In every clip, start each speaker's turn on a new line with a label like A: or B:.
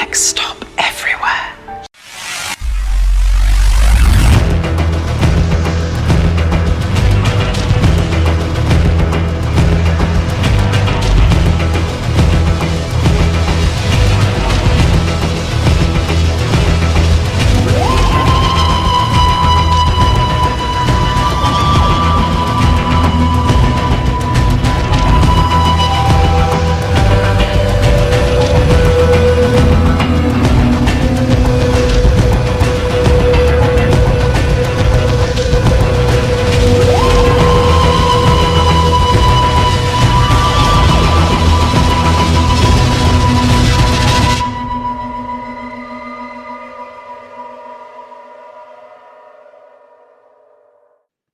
A: Next stop everywhere.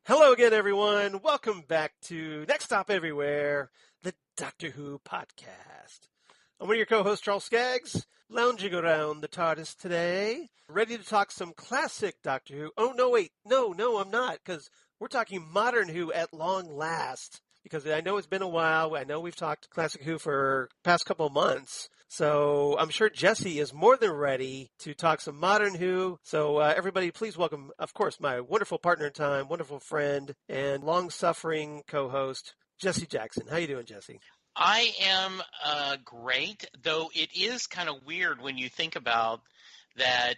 B: Hello again, everyone. Welcome back to Next Stop Everywhere, the Doctor Who podcast. I'm one of your co-hosts, Charles Skaggs, lounging around the TARDIS today, ready to talk some classic Doctor Who. Oh, no, wait. No, I'm not, because we're talking modern Who at long last, because I know it's been a while. I know we've talked classic Who for the past couple of months. So I'm sure Jesse is more than ready to talk some modern Who. So everybody, please welcome, of course, my wonderful partner in time, wonderful friend, and long-suffering co-host, Jesse Jackson. How you doing, Jesse?
C: I am great, though it is kind of weird when you think about that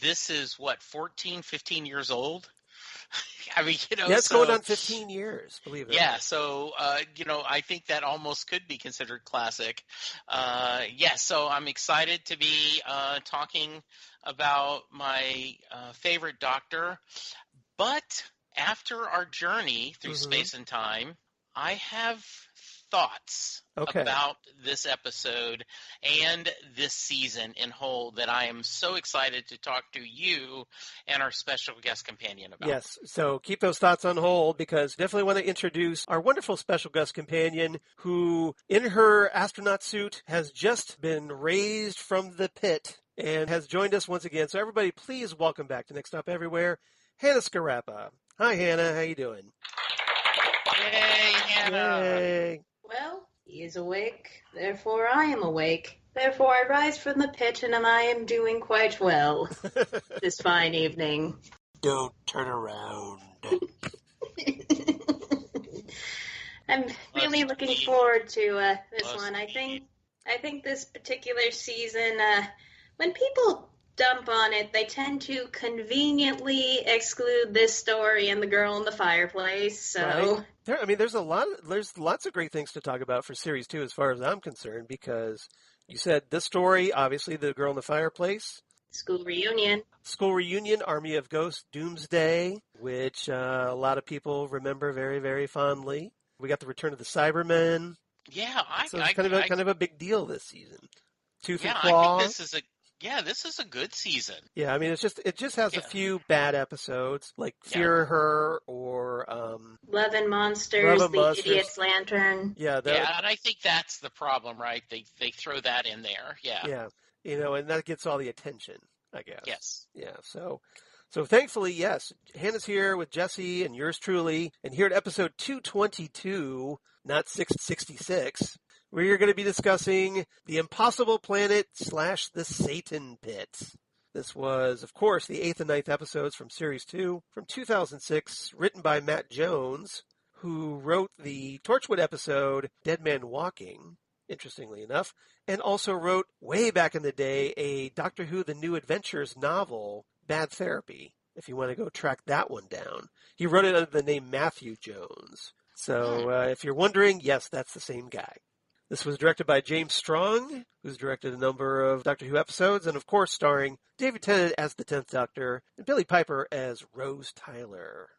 C: this is, 14, 15 years old? I mean,
B: Yeah, it's going on 15 years, believe it.
C: Yeah, so, I think that almost could be considered classic. So I'm excited to be talking about my favorite Doctor. But after our journey through space and time, I have thoughts about this episode and this season in whole that I am so excited to talk to you and our special guest companion about.
B: Yes, so keep those thoughts on hold because definitely want to introduce our wonderful special guest companion who, in her astronaut suit, has just been raised from the pit and has joined us once again. So everybody, please welcome back to Next Stop Everywhere, Hannah Skorapa. Hi, Hannah. How you doing?
C: Yay, Hannah!
B: Yay.
D: Well, he is awake, therefore I am awake. Therefore I rise from the pit and I am doing quite well this fine evening.
B: Don't turn around.
D: I'm really looking forward to this one. I think this particular season, when people dump on it, they tend to conveniently exclude this story and the girl in the fireplace. So,
B: right. There's lots of great things to talk about for series 2, as far as I'm concerned, because you said this story, obviously, the girl in the fireplace,
D: School reunion,
B: Army of Ghosts, Doomsday, which a lot of people remember very, very fondly. We got the return of the Cybermen.
C: Yeah,
B: so it's kind of a big deal this season. Tooth and Claw.
C: I think this is a good season.
B: Yeah, it just has a few bad episodes, like Fear Her or
D: Love and Monsters, The Idiot's Lantern.
C: Yeah, and I think that's the problem, right? They throw that in there.
B: Yeah, and that gets all the attention, I guess.
C: Yes.
B: Yeah, so thankfully, yes, Hannah's here with Jesse and yours truly, and here at episode 222, not 666. We're going to be discussing The Impossible Planet / The Satan Pit. This was, of course, the 8th and 9th episodes from Series 2 from 2006, written by Matt Jones, who wrote the Torchwood episode Dead Man Walking, interestingly enough, and also wrote, way back in the day, a Doctor Who The New Adventures novel, Bad Therapy, if you want to go track that one down. He wrote it under the name Matthew Jones. So if you're wondering, yes, that's the same guy. This was directed by James Strong, who's directed a number of Doctor Who episodes, and of course starring David Tennant as the 10th Doctor and Billie Piper as Rose Tyler.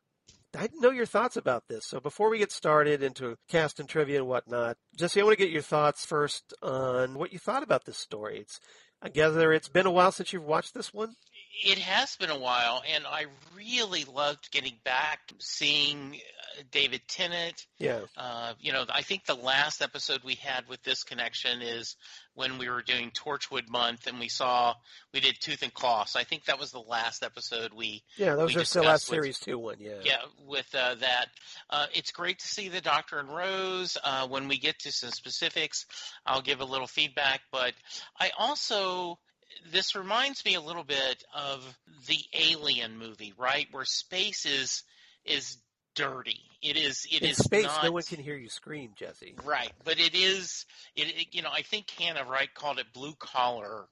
B: I didn't know your thoughts about this, so before we get started into cast and trivia and whatnot, Jesse, I want to get your thoughts first on what you thought about this story. I gather it's been a while since you've watched this one?
C: It has been a while, and I really loved getting back, seeing David Tennant.
B: Yeah.
C: I think the last episode we had with this connection is when we were doing Torchwood Month, and we did Tooth and Claw. So I think that was the last episode we
B: that was just the last Series 2 one, yeah.
C: Yeah, with that. It's great to see the Doctor and Rose. When we get to some specifics, I'll give a little feedback, but I also this reminds me a little bit of the Alien movie, right? Where space is dirty. It is
B: In
C: is
B: space,
C: not
B: no one can hear you scream, Jesse.
C: right, but it is I think Hannah called it blue collar,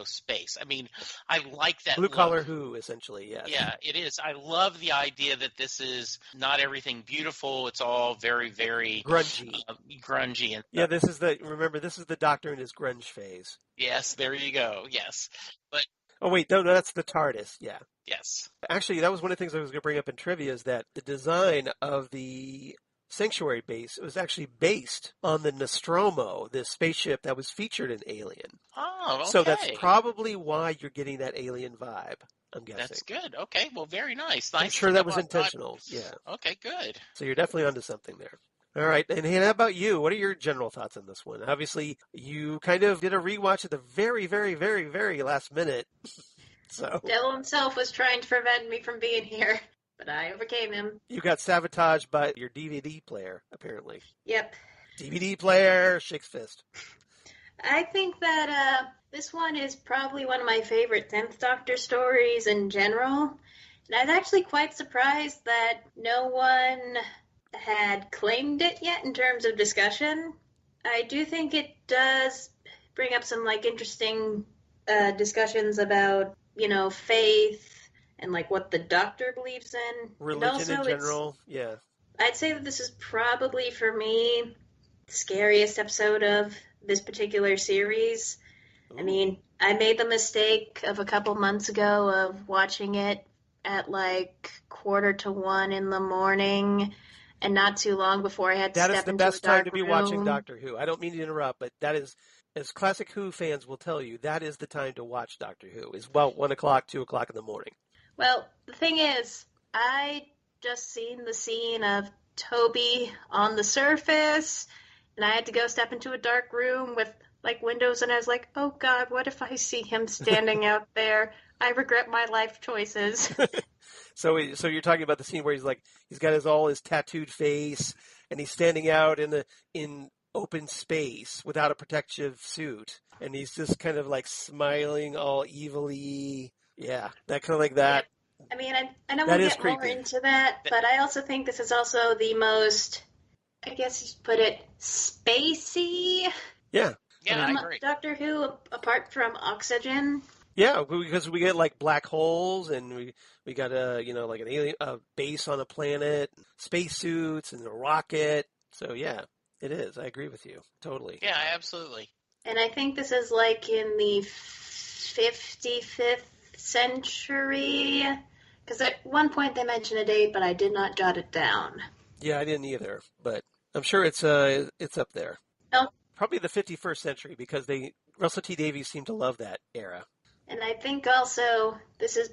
C: space. I mean, I like that
B: Blue
C: look.
B: collar who, essentially, yes.
C: Yeah, it is. I love the idea that this is not everything beautiful. It's all very, very
B: grungy.
C: Grungy. And
B: yeah, this is the Doctor in his grunge phase.
C: Yes, there you go. Yes. But
B: oh wait, no, that's the TARDIS. Yeah.
C: Yes.
B: Actually, that was one of the things I was going to bring up in trivia is that the design of the Sanctuary base was actually based on the Nostromo, the spaceship that was featured in Alien.
C: Oh, okay.
B: So that's probably why you're getting that alien vibe, I'm guessing.
C: That's good. Okay, well, very nice.
B: I'm sure that was intentional. Yeah.
C: Okay, good.
B: So you're definitely onto something there. All right, and Hannah, how about you? What are your general thoughts on this one? Obviously, you kind of did a rewatch at the very, very, very, very last minute. So
D: Devil himself was trying to prevent me from being here, but I overcame him.
B: You got sabotaged by your DVD player, apparently.
D: Yep.
B: DVD player, shakes fist.
D: I think that this one is probably one of my favorite 10th Doctor stories in general. And I was actually quite surprised that no one had claimed it yet in terms of discussion. I do think it does bring up some interesting discussions about, faith and what the Doctor believes in.
B: Religion in general, yeah.
D: I'd say that this is probably, for me, the scariest episode of this particular series. Ooh. I mean, I made the mistake of a couple months ago of watching it at 1:45 in the morning, and not too long before I had to step into a dark room.
B: That is the best time to be watching Doctor Who. I don't mean to interrupt, but that is, as classic Who fans will tell you, that is the time to watch Doctor Who, is about 1 o'clock, 2 o'clock in the morning.
D: Well, the thing is, I just seen the scene of Toby on the surface, and I had to go step into a dark room with windows, and I was like, oh God, what if I see him standing out there? I regret my life choices.
B: So you're talking about the scene where he's got his tattooed face, and he's standing out in open space without a protective suit, and he's just kind of smiling all evilly. Yeah, that kind of like that.
D: Yeah. I mean, I don't want to get more into that, but I also think this is also the most, I guess you should put it, spacey.
B: Yeah.
C: Yeah, I agree.
D: Doctor Who, apart from oxygen.
B: Yeah, because we get black holes, and we got an alien base on a planet, spacesuits, and a rocket. So yeah, it is. I agree with you totally.
C: Yeah, absolutely.
D: And I think this is in the 55th century, because at one point they mentioned a date, but I did not jot it down.
B: Yeah, I didn't either, but I'm sure it's up there.
D: Oh.
B: Probably the 51st century, because Russell T Davies seemed to love that era.
D: And I think also this is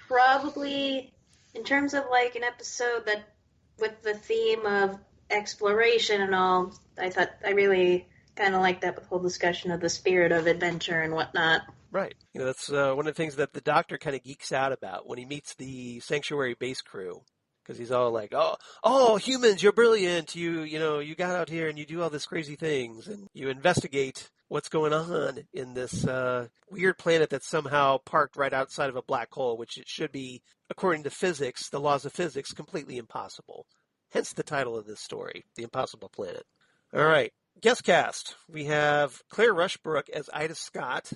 D: probably, in terms of an episode that with the theme of exploration and all, I really kind of like that with the whole discussion of the spirit of adventure and whatnot.
B: Right. That's one of the things that the Doctor kind of geeks out about when he meets the Sanctuary base crew. Because he's all like, oh, humans, you're brilliant. You got out here and you do all these crazy things. And you investigate what's going on in this weird planet that's somehow parked right outside of a black hole, which it should be, according to physics, the laws of physics, completely impossible. Hence the title of this story, The Impossible Planet. All right. Guest cast. We have Claire Rushbrook as Ida Scott.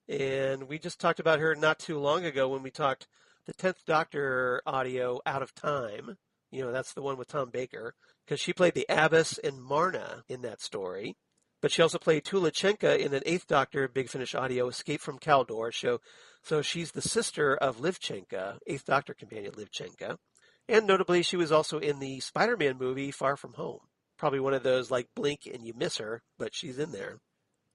B: And we just talked about her not too long ago when we talked the 10th Doctor audio, Out of Time. That's the one with Tom Baker. Because she played the Abbess and Marna in that story. But she also played Tulachenka in an 8th Doctor Big Finish audio, Escape from Kaldor show. So she's the sister of Livchenka, 8th Doctor companion Livchenka. And notably, she was also in the Spider-Man movie, Far From Home. Probably one of those blink and you miss her, but she's in there.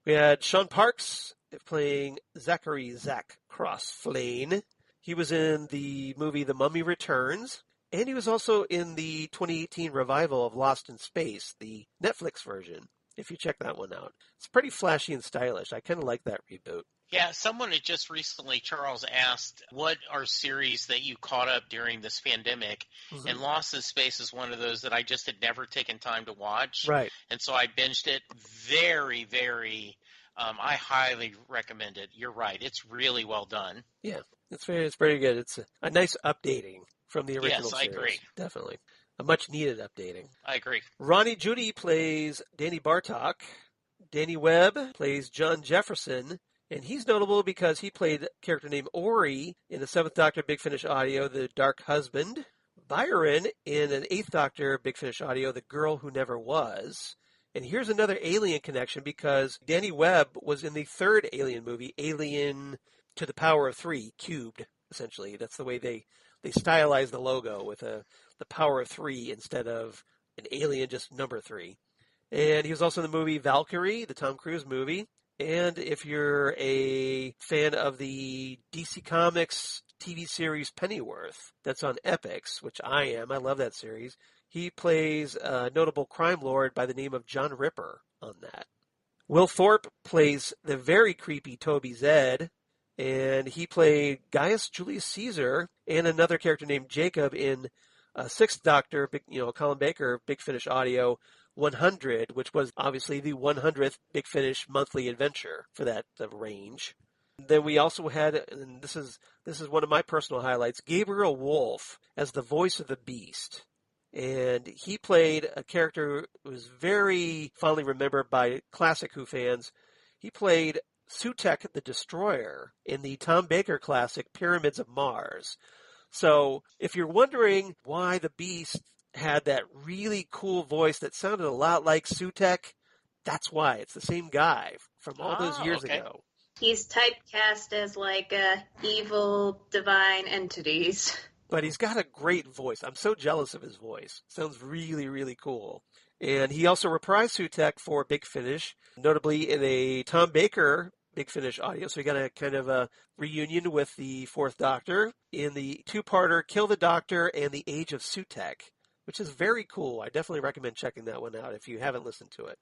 B: We had Sean Parks playing Zachary Zach Crossflane. He was in the movie The Mummy Returns, and he was also in the 2018 revival of Lost in Space, the Netflix version, if you check that one out. It's pretty flashy and stylish. I kind of like that reboot.
C: Yeah, someone had just recently, Charles, asked, what are series that you caught up during this pandemic? Mm-hmm. And Lost in Space is one of those that I just had never taken time to watch.
B: Right.
C: And so I binged it very, very I highly recommend it. You're right. It's really well done.
B: Yeah, it's very good. It's a nice updating from the original
C: Yes, I
B: series.
C: agree.
B: Definitely. A much needed updating.
C: I agree.
B: Ronnie Judy plays Danny Bartok. Danny Webb plays John Jefferson. And he's notable because he played a character named Ori in the 7th Doctor Big Finish Audio, The Dark Husband. Byron in an 8th Doctor Big Finish Audio, The Girl Who Never Was. And here's another Alien connection because Danny Webb was in the 3rd Alien movie, Alien to the Power of 3, cubed, essentially. That's the way they stylized the logo with the power of 3 instead of an alien, just number 3. And he was also in the movie Valkyrie, the Tom Cruise movie. And if you're a fan of the DC Comics TV series Pennyworth, that's on Epix, which I am. I love that series. He plays a notable crime lord by the name of John Ripper on that. Will Thorpe plays the very creepy Toby Zed, and he played Gaius Julius Caesar and another character named Jacob in 6th Doctor, Colin Baker, Big Finish Audio 100, which was obviously the 100th Big Finish monthly adventure for that range. Then we also had, and this is one of my personal highlights, Gabriel Woolf as the voice of the Beast. And he played a character who was very fondly remembered by classic Who fans. He played Sutekh the Destroyer in the Tom Baker classic Pyramids of Mars. So if you're wondering why the Beast had that really cool voice that sounded a lot like Sutekh, that's why. It's the same guy from all those years ago.
D: He's typecast as like evil divine entities.
B: But he's got a great voice. I'm so jealous of his voice. Sounds really, really cool. And he also reprised Sutekh for Big Finish, notably in a Tom Baker Big Finish audio. So we got a kind of a reunion with the 4th Doctor in the 2-parter Kill the Doctor and The Age of Sutekh, which is very cool. I definitely recommend checking that one out if you haven't listened to it.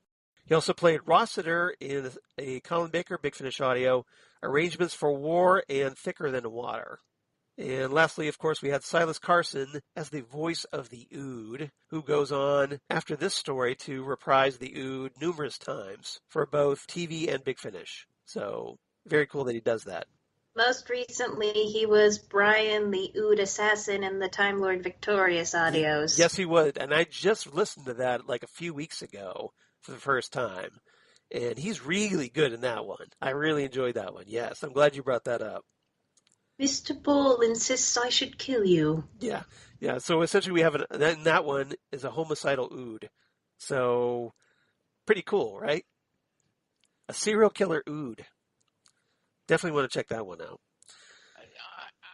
B: He also played Rossiter in a Colin Baker Big Finish audio, Arrangements for War and Thicker Than Water. And lastly, of course, we had Silas Carson as the voice of the Ood, who goes on after this story to reprise the Ood numerous times for both TV and Big Finish. So very cool that he does that.
D: Most recently, he was Brian the Ood Assassin in the Time Lord Victorious audios.
B: Yes, he was. And I just listened to that like a few weeks ago for the first time. And he's really good in that one. I really enjoyed that one. Yes, I'm glad you brought that up.
D: Mr. Ball insists I should kill you.
B: Yeah. So essentially we have that one is a homicidal Ood. So pretty cool, right? A serial killer Ood. Definitely want to check that one out.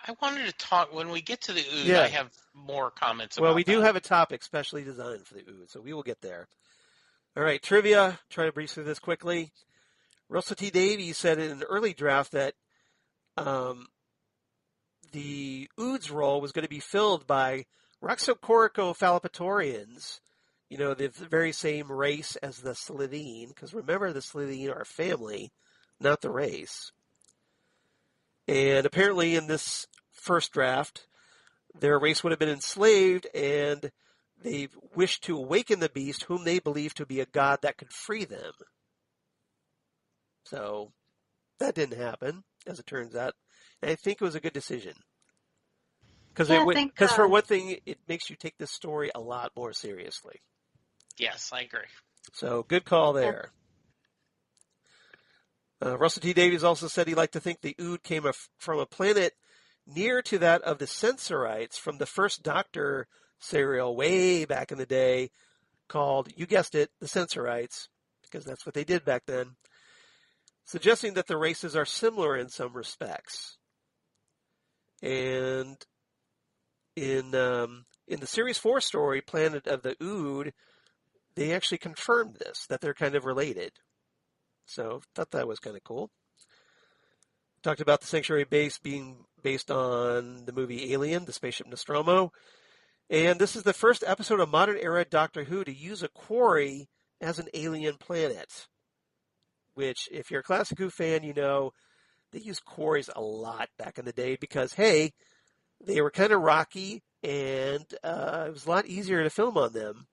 C: I wanted to talk, when we get to the Ood,
B: Yeah.
C: I have more comments about
B: Well, we do
C: that.
B: have a topic specially designed for the Ood, so we will get there. All right, trivia. Try to breeze through this quickly. Russell T. Davies said in an early draft that the Ood's role was going to be filled by Roxocoricofallapatorians, the very same race as the Slitheen, because remember the Slitheen are a family, not the race. And apparently in this first draft, their race would have been enslaved, and they wished to awaken the beast, whom they believed to be a god that could free them. So that didn't happen, as it turns out. And I think it was a good decision. Because for one thing, it makes you take this story a lot more seriously.
C: Yes, I agree.
B: So good call there. Russell T. Davies also said he liked to think the Ood came from a planet near to that of the Sensorites from the first Doctor serial way back in the day called, you guessed it, the Sensorites, because that's what they did back then, suggesting that the races are similar in some respects. And in the Series 4 story, Planet of the Ood, they actually confirmed this, that they're kind of related. So thought that was kind of cool. Talked about the Sanctuary base being based on the movie Alien, the spaceship Nostromo. And this is the first episode of modern era Doctor Who to use a quarry as an alien planet. Which, if you're a classic Who fan, you know they used quarries a lot back in the day because, hey, they were kind of rocky and it was a lot easier to film on them.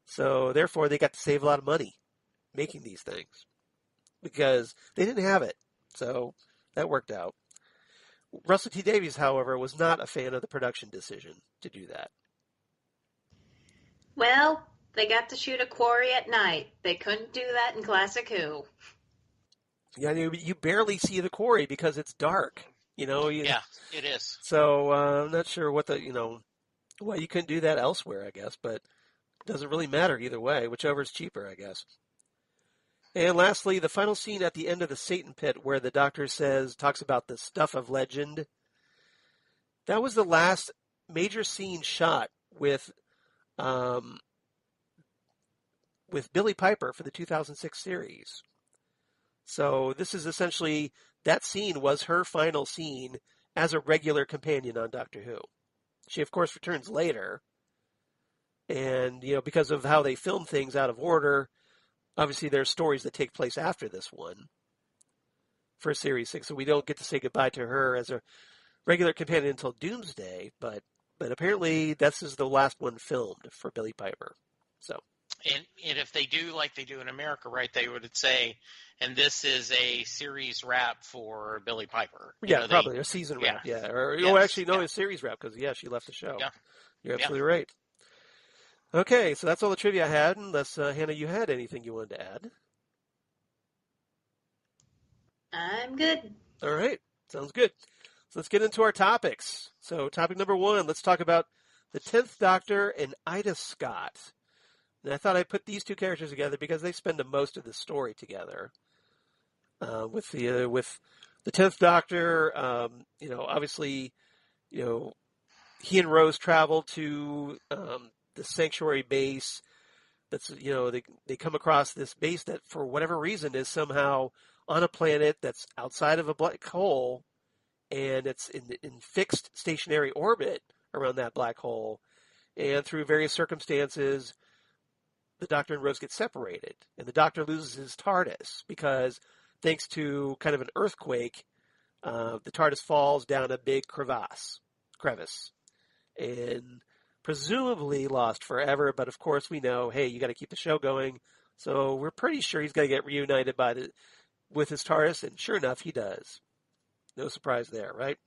B: So, therefore, they got to save a lot of money making these things. because they didn't have it. So that worked out. Russell T Davies, however, was not a fan of the production decision to do that.
D: Well, they got to shoot a quarry at night. They couldn't do that in Classic Who.
B: Yeah, you barely see the quarry because it's dark.
C: Yeah, it is.
B: So I'm not sure what why you couldn't do that elsewhere, I guess, but it doesn't really matter either way, whichever is cheaper, I guess. And lastly, the final scene at the end of the Satan pit where the doctor talks about the stuff of legend. That was the last major scene shot with Billie Piper for the 2006 series. So this is essentially, that scene was her final scene as a regular companion on Doctor Who. She, of course, returns later. And, because of how they film things out of order, obviously there's stories that take place after this one for Series 6. So we don't get to say goodbye to her as a regular companion until Doomsday. But apparently this is the last one filmed for Billie Piper. So.
C: And if they do like they do in America, right, they would say, and this is a series wrap for Billie Piper.
B: Probably a season wrap. Yeah. A series wrap because, she left the show. Yeah. You're absolutely right. Okay, so that's all the trivia I had. Unless, Hannah, you had anything you wanted to add?
D: I'm good.
B: All right. Sounds good. So let's get into our topics. So topic number 1, let's talk about the 10th Doctor and Ida Scott. And I thought I'd put these two characters together because they spend the most of the story together. With the 10th Doctor, obviously, he and Rose travel to the sanctuary base. That's they come across this base that for whatever reason is somehow on a planet that's outside of a black hole, and it's in fixed stationary orbit around that black hole. And through various circumstances, the Doctor and Rose get separated, and the Doctor loses his TARDIS because, thanks to kind of an earthquake, the TARDIS falls down a big crevice, and presumably lost forever. But of course, we know, hey, you got to keep the show going, so we're pretty sure he's going to get reunited with his TARDIS, and sure enough, he does. No surprise there, right?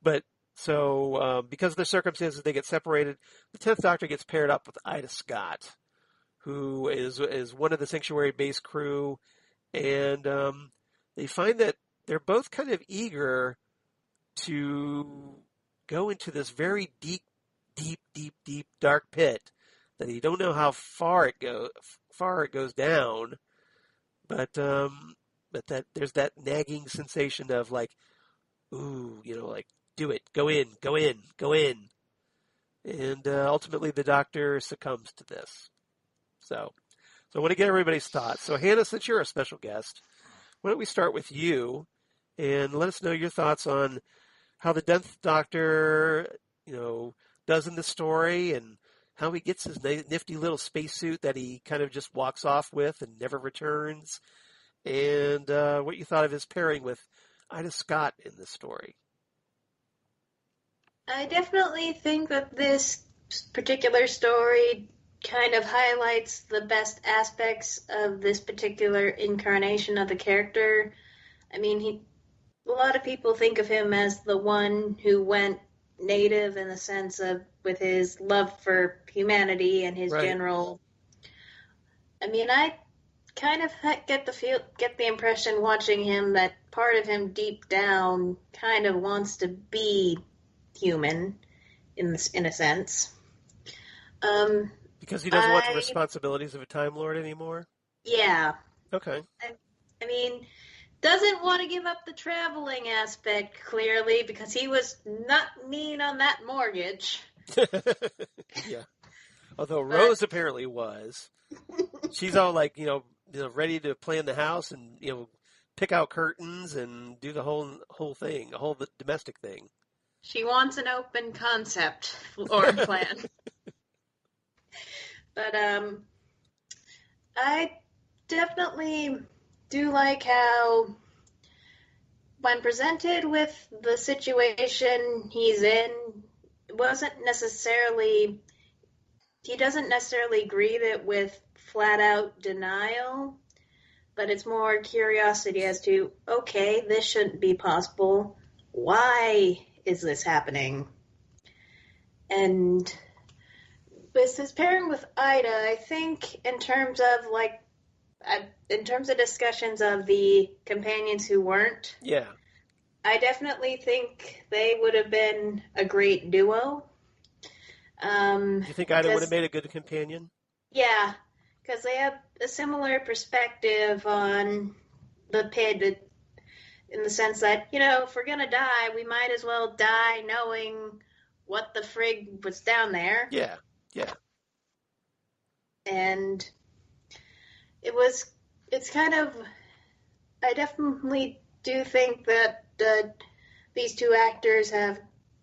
B: But so because of the circumstances, they get separated. The 10th Doctor gets paired up with Ida Scott, who is one of the sanctuary base crew, and they find that they're both kind of eager to go into this very deep dark pit that you don't know how far it goes down, but that there's that nagging sensation of like, ooh, like, do it, go in, and ultimately the Doctor succumbs to this. So I want to get everybody's thoughts. So Hannah, since you're a special guest, why don't we start with you and let us know your thoughts on how the 10th Doctor, does in the story, and how he gets his nifty little spacesuit that he kind of just walks off with and never returns, and what you thought of his pairing with Ida Scott in this story.
D: I definitely think that this particular story kind of highlights the best aspects of this particular incarnation of the character. I mean, a lot of people think of him as the one who went native in the sense of with his love for humanity and his general. I mean, I kind of get the impression watching him that part of him deep down kind of wants to be human in a sense.
B: Because he doesn't want the responsibilities of a Time Lord anymore?
D: Yeah.
B: Okay.
D: I mean, doesn't want to give up the traveling aspect, clearly, because he was not mean on that mortgage.
B: Yeah. Although Rose apparently was. She's all like, ready to plan the house and, pick out curtains and do the whole thing, the whole domestic thing.
D: She wants an open concept or plan. But I definitely do like how, when presented with the situation he's in, he doesn't necessarily greet it with flat out denial, but it's more curiosity as to, okay, this shouldn't be possible. Why is this happening? And with his pairing with Ida, I think in terms of discussions of the companions who weren't,
B: Yeah.
D: I definitely think they would have been a great duo.
B: Do you think Ida would have made a good companion?
D: Yeah, because they have a similar perspective on the pit in the sense that, if we're going to die, we might as well die knowing what the frig was down there.
B: Yeah, yeah.
D: And it's kind of, I definitely do think that these two actors have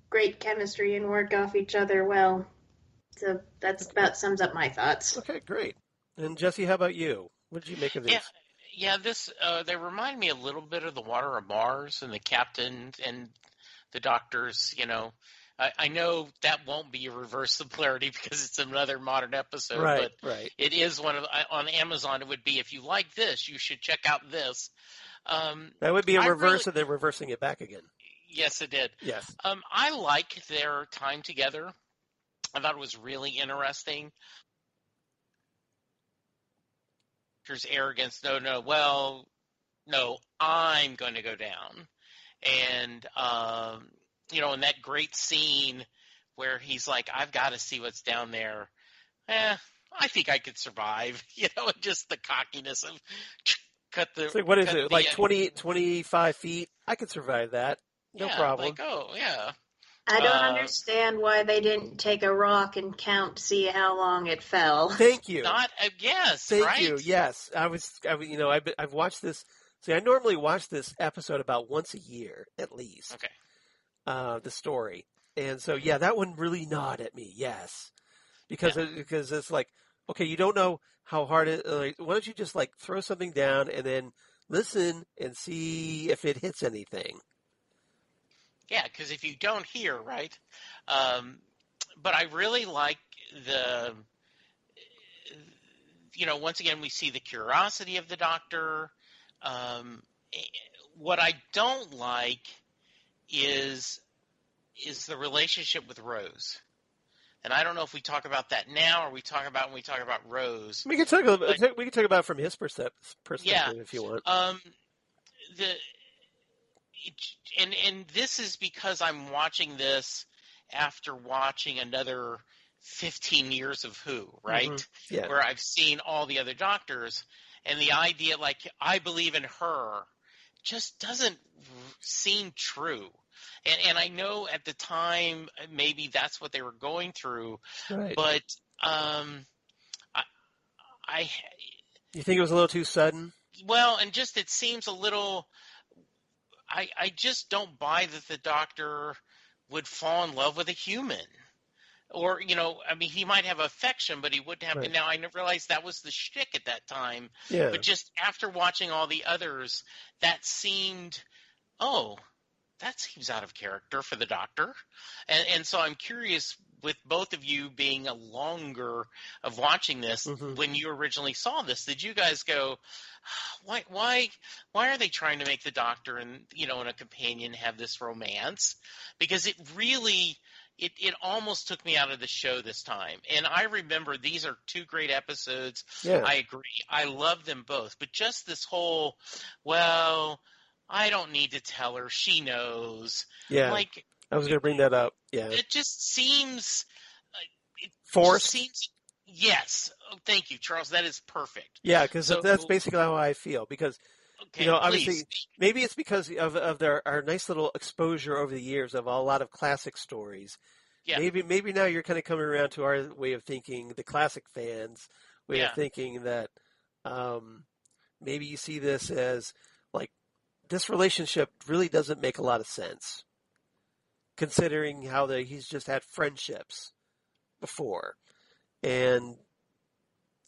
D: great chemistry and work off each other well. So that's about sums up my thoughts.
B: Okay, great. And Jesse, how about you? What did you make of these?
C: Yeah. They remind me a little bit of the Water of Mars and the captain and the doctors. I know that won't be a reverse of polarity because it's another modern episode.
B: Right,
C: but
B: right.
C: It is one of on Amazon. It would be, if you like this, you should check out this.
B: That would be a reverse of them reversing it back again.
C: Yes, it did.
B: Yes.
C: I like their time together. I thought it was really interesting. There's arrogance. No, I'm going to go down. And, in that great scene where he's like, I've got to see what's down there. I think I could survive. Just the cockiness of cut the.
B: It's like, what is it? Like 20, 25 feet? I could survive that. No problem.
C: Yeah.
D: I don't understand why they didn't take a rock and count to see how long it fell.
B: Thank you.
C: Yes.
B: Thank
C: right?
B: you. Yes, I've watched this. See, I normally watch this episode about once a year at least.
C: Okay.
B: The story, and so that one really gnawed at me. Yes, because it's like, okay, you don't know how hard it. Like, why don't you just throw something down and then listen and see if it hits anything.
C: Yeah, because if you don't hear, right? But I really like once again, we see the curiosity of the doctor. What I don't like is the relationship with Rose. And I don't know if we talk about that now or we talk about when we talk about Rose.
B: We can talk about it from his perspective if you want.
C: And this is because I'm watching this after watching another 15 years of Who, right?
B: Mm-hmm. Yeah.
C: Where I've seen all the other doctors, and the idea, I believe in her, just doesn't seem true. And I know at the time maybe that's what they were going through,
B: right.
C: But
B: you think it was a little too sudden?
C: Well, and just it seems a little. I just don't buy that the doctor would fall in love with a human. Or, he might have affection, but he wouldn't have.
B: Right.
C: Now, I never realized that was the shtick at that time.
B: Yeah.
C: But just after watching all the others, that seemed, that seems out of character for the doctor. And so I'm curious, with both of you being a longer of watching this,
B: mm-hmm.
C: when you originally saw this, did you guys go, why are they trying to make the doctor and a companion have this romance? Because it really, it almost took me out of the show this time. And I remember these are two great episodes.
B: Yeah.
C: I agree. I love them both. But just this whole, I don't need to tell her. She knows.
B: Yeah. I was going to bring that up. Yeah.
C: It just seems
B: forced.
C: Yes. Oh, thank you, Charles. That is perfect.
B: Yeah, because that's basically how I feel. Because, obviously,
C: please.
B: Maybe it's because of our nice little exposure over the years of a lot of classic stories.
C: Yeah.
B: Maybe now you're kind of coming around to our way of thinking, the classic fans' way of thinking that maybe you see this as this relationship really doesn't make a lot of sense, considering how he's just had friendships before. And,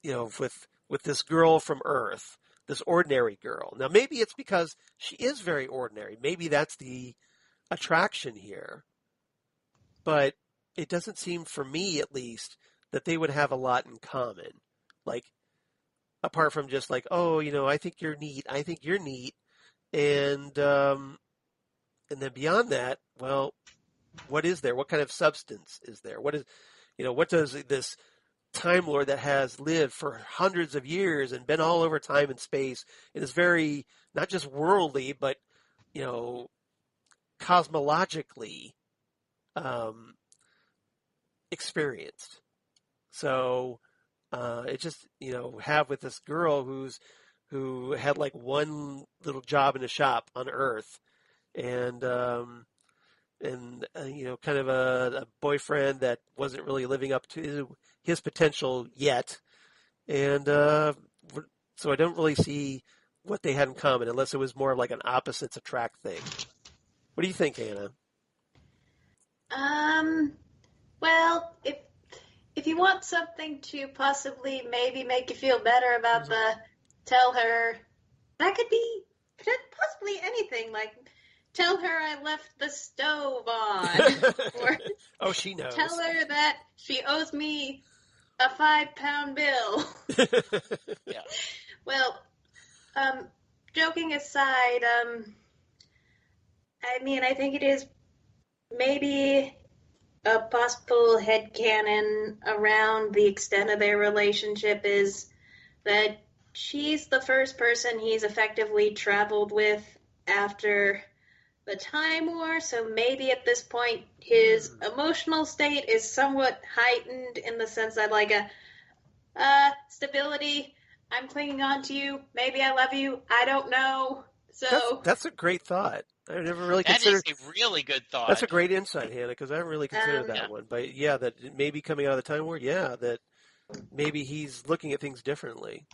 B: with this girl from Earth, this ordinary girl. Now, maybe it's because she is very ordinary. Maybe that's the attraction here. But it doesn't seem, for me at least, that they would have a lot in common. apart from just like, oh, I think you're neat. I think you're neat. And then beyond that, well, what is there? What kind of substance is there? What does this Time Lord that has lived for hundreds of years and been all over time and space and is very, not just worldly, but, cosmologically experienced. So it just, have with this girl who had like one little job in a shop on Earth and kind of a boyfriend that wasn't really living up to his potential yet. And so I don't really see what they had in common unless it was more of like an opposites attract thing. What do you think, Hannah?
D: Well, if you want something to possibly maybe make you feel better about tell her, that could be possibly anything, like tell her I left the stove on. Or
B: oh, she knows.
D: Tell her that she owes me a 5-pound bill.
C: Yeah.
D: Well, joking aside, I think it is maybe a possible headcanon around the extent of their relationship is that she's the first person he's effectively traveled with after the Time War, so maybe at this point his emotional state is somewhat heightened in the sense that like stability, I'm clinging on to you, maybe I love you, I don't know. So
B: that's a great thought. I never really considered.
C: That is a really good thought.
B: That's a great insight, Hannah, because I haven't really considered that one. But yeah, that maybe coming out of the Time War, yeah, that maybe he's looking at things differently.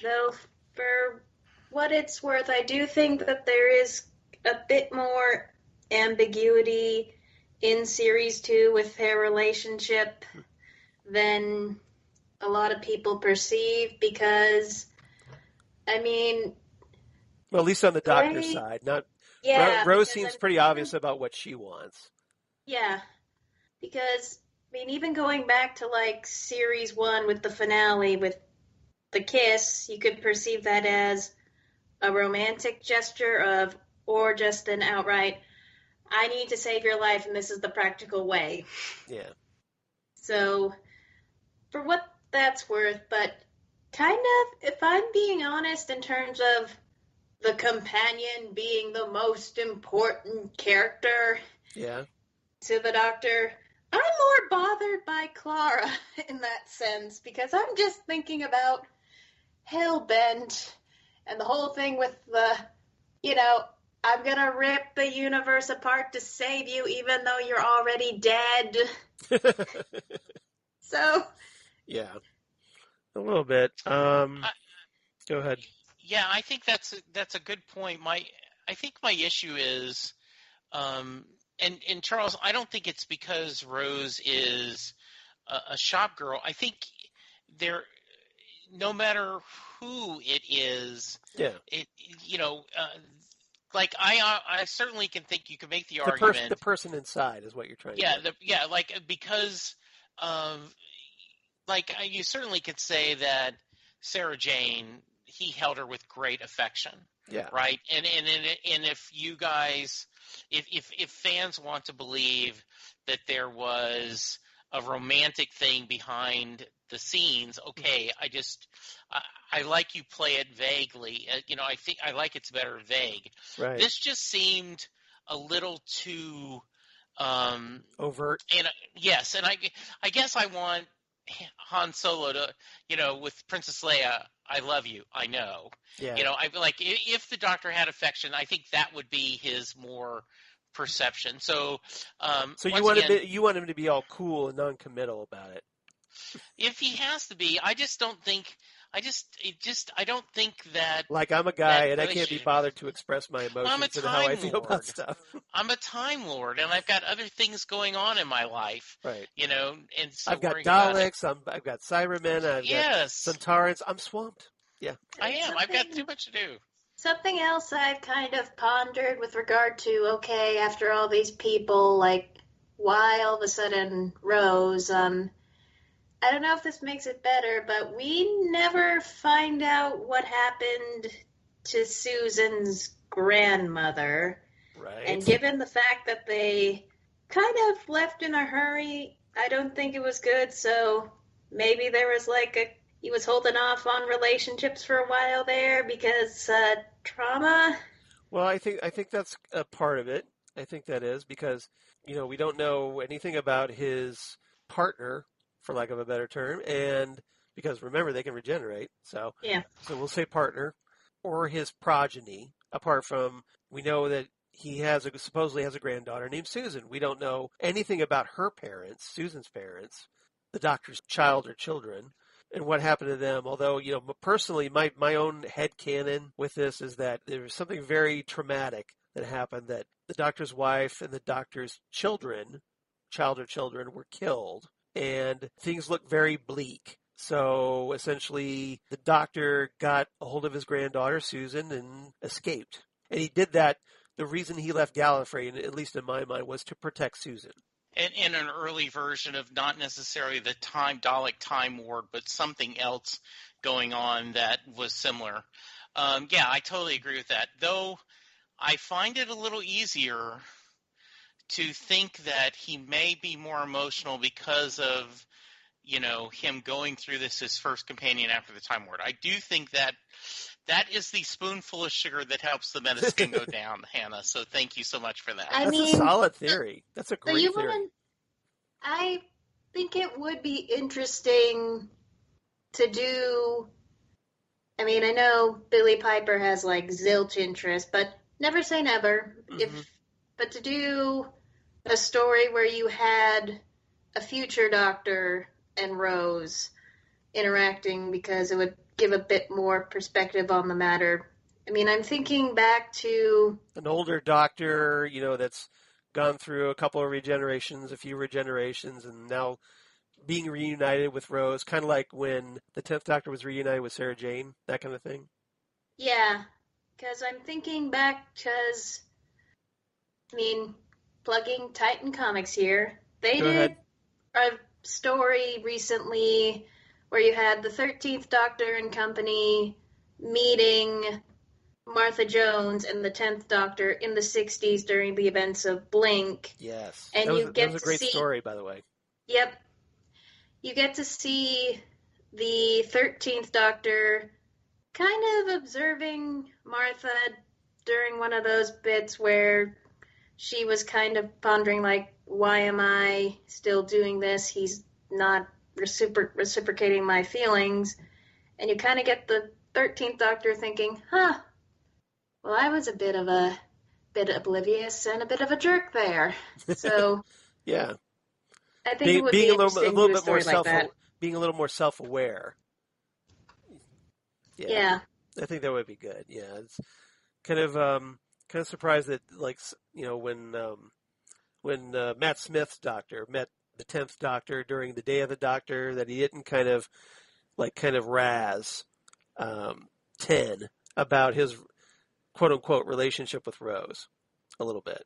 D: Though, for what it's worth, I do think that there is a bit more ambiguity in Series 2 with their relationship than a lot of people perceive, because,
B: well, at least on the doctor's side, not.
D: Yeah,
B: Rose seems pretty obvious about what she wants.
D: Yeah, because even going back to like Series 1 with the finale with the kiss, you could perceive that as a romantic gesture or just an outright, I need to save your life and this is the practical way.
B: Yeah.
D: So, for what that's worth, but kind of, if I'm being honest in terms of the companion being the most important character to the Doctor, I'm more bothered by Clara in that sense, because I'm just thinking about Hellbent and the whole thing with the, I'm going to rip the universe apart to save you even though you're already dead. So.
B: Yeah. A little bit. Go ahead.
C: Yeah, I think that's a good point. I think my issue is, and Charles, I don't think it's because Rose is a shop girl. I think no matter who it is, like I certainly can think you can make the argument.
B: The person inside is what you're trying to do.
C: Because you certainly could say that Sarah Jane, he held her with great affection.
B: Yeah.
C: Right. And if you guys, if fans want to believe that there was a romantic thing behind the scenes, okay, I like you play it vaguely. I think I like it's better vague.
B: Right.
C: This just seemed a little too
B: overt.
C: And yes, and I guess I want Han Solo to, with Princess Leia, I love you, I know.
B: Yeah.
C: I feel like if the Doctor had affection, I think that would be his more perception. So,
B: you want him to be all cool and non-committal about it.
C: If he has to be, I just don't think. I don't think that.
B: Like, I'm a guy and I can't be bothered to express my emotions and how I feel about stuff.
C: I'm a Time Lord and I've got other things going on in my life.
B: Right.
C: And so
B: I've got Daleks, I've got Cybermen, I've got Centaurans. I'm swamped. Yeah.
C: I am. I've got too much to do.
D: Something else I've kind of pondered with regard to, okay, after all these people, like, why all of a sudden Rose, I don't know if this makes it better, but we never find out what happened to Susan's grandmother.
B: Right.
D: And given the fact that they kind of left in a hurry, I don't think it was good. So maybe there was he was holding off on relationships for a while there because trauma.
B: Well, I think that's a part of it. I think that is because, we don't know anything about his partner, for lack of a better term, and because remember they can regenerate, so
D: Yeah.
B: so we'll say partner or his progeny. Apart from we know that he supposedly has a granddaughter named Susan. We don't know anything about her parents, Susan's parents, the doctor's child or children, and what happened to them. Although, personally, my own headcanon with this is that there was something very traumatic that happened, that the doctor's wife and the doctor's child or children were killed, and things look very bleak. So essentially, the doctor got a hold of his granddaughter, Susan, and escaped. And he did that. The reason he left Gallifrey, at least in my mind, was to protect Susan.
C: And in an early version of not necessarily the Dalek Time Ward, but something else going on that was similar. Yeah, I totally agree with that. Though I find it a little easier to think that he may be more emotional because of, him going through this, his first companion after the Time Ward. I do think that is the spoonful of sugar that helps the medicine go down, Hannah. So thank you so much for that.
B: That's a solid theory. That's a great theory.
D: I think it would be interesting to do. I mean, I know Billie Piper has zilch interest, but never say never.
B: Mm-hmm.
D: But to do a story where you had a future Doctor and Rose interacting, because it would give a bit more perspective on the matter. I mean, I'm thinking back to
B: an older Doctor, that's gone through a couple of regenerations, a few regenerations, and now being reunited with Rose, kind of like when the 10th Doctor was reunited with Sarah Jane, that kind of thing.
D: Yeah, because I'm thinking back because, plugging Titan Comics here, they did a story recently where you had the 13th Doctor and company meeting Martha Jones and the 10th Doctor in the 60s during the events of Blink.
B: Yes.
D: And
B: that was a great story, by the way.
D: Yep. You get to see the 13th Doctor kind of observing Martha during one of those bits where she was kind of pondering, why am I still doing this? He's not reciprocating my feelings. And you kind of get the 13th Doctor thinking, well, I was a bit oblivious and a bit of a jerk there. So
B: yeah,
D: I think it would be interesting to do a story like that.
B: Being a little more self-aware.
D: Yeah.
B: I think that would be good. Yeah, it's kind of surprised that when Matt Smith's Doctor met the 10th Doctor during the Day of the Doctor, that he didn't kind of razz 10 about his quote-unquote relationship with Rose a little bit.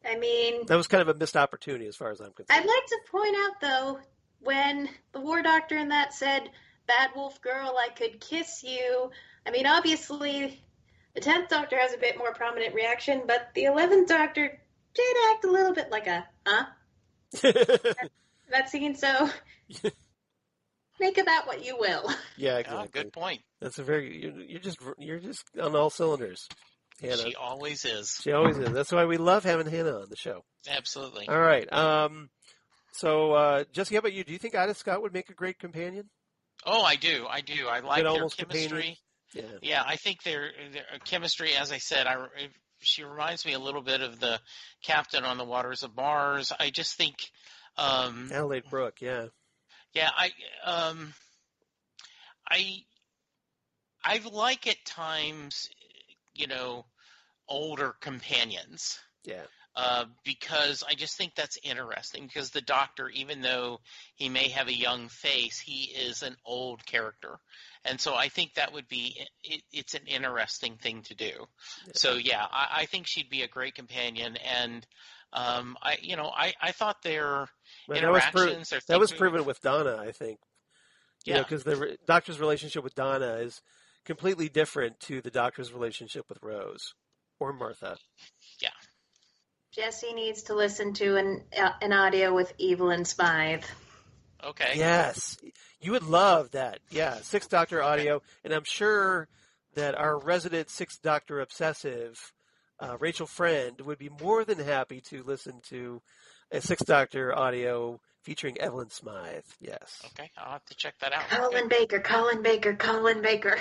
B: That was kind of a missed opportunity as far as I'm concerned.
D: I'd like to point out, though, when the War Doctor in that said, "Bad Wolf Girl, I could kiss you," obviously the 10th Doctor has a bit more prominent reaction, but the 11th Doctor did act a little bit like a, that scene, so make of that what you will.
B: Yeah, exactly.
C: Good point.
B: That's you're just on all cylinders, Hannah.
C: She always is.
B: She always is. That's why we love having Hannah on the show.
C: Absolutely.
B: All right. So, Jesse, how about you? Do you think Ida Scott would make a great companion?
C: Oh, I do. I like their chemistry.
B: Companion?
C: Yeah, I think their chemistry, as I said, she reminds me a little bit of the Captain on the Waters of Mars. I just think
B: Adelaide Brooke, yeah.
C: Yeah, I like at times, older companions.
B: Yeah.
C: Because I just think that's interesting, because the Doctor, even though he may have a young face, he is an old character. And so I think that would be it's an interesting thing to do. Yeah. So, yeah, I think she'd be a great companion. And I thought their
B: Well,
C: interactions,
B: that was proven with Donna, I think.
C: Yeah.
B: Because the doctor's relationship with Donna is completely different to the doctor's relationship with Rose or Martha.
C: Yeah.
D: Jesse needs to listen to an audio with Evelyn Smythe.
C: Okay.
B: Yes. You would love that. Yeah, Sixth Doctor audio. And I'm sure that our resident Sixth Doctor obsessive, Rachel Friend, would be more than happy to listen to a Sixth Doctor audio featuring Evelyn Smythe. Yes.
C: Okay, I'll have to check that out.
D: Colin Baker, Colin Baker, Colin Baker.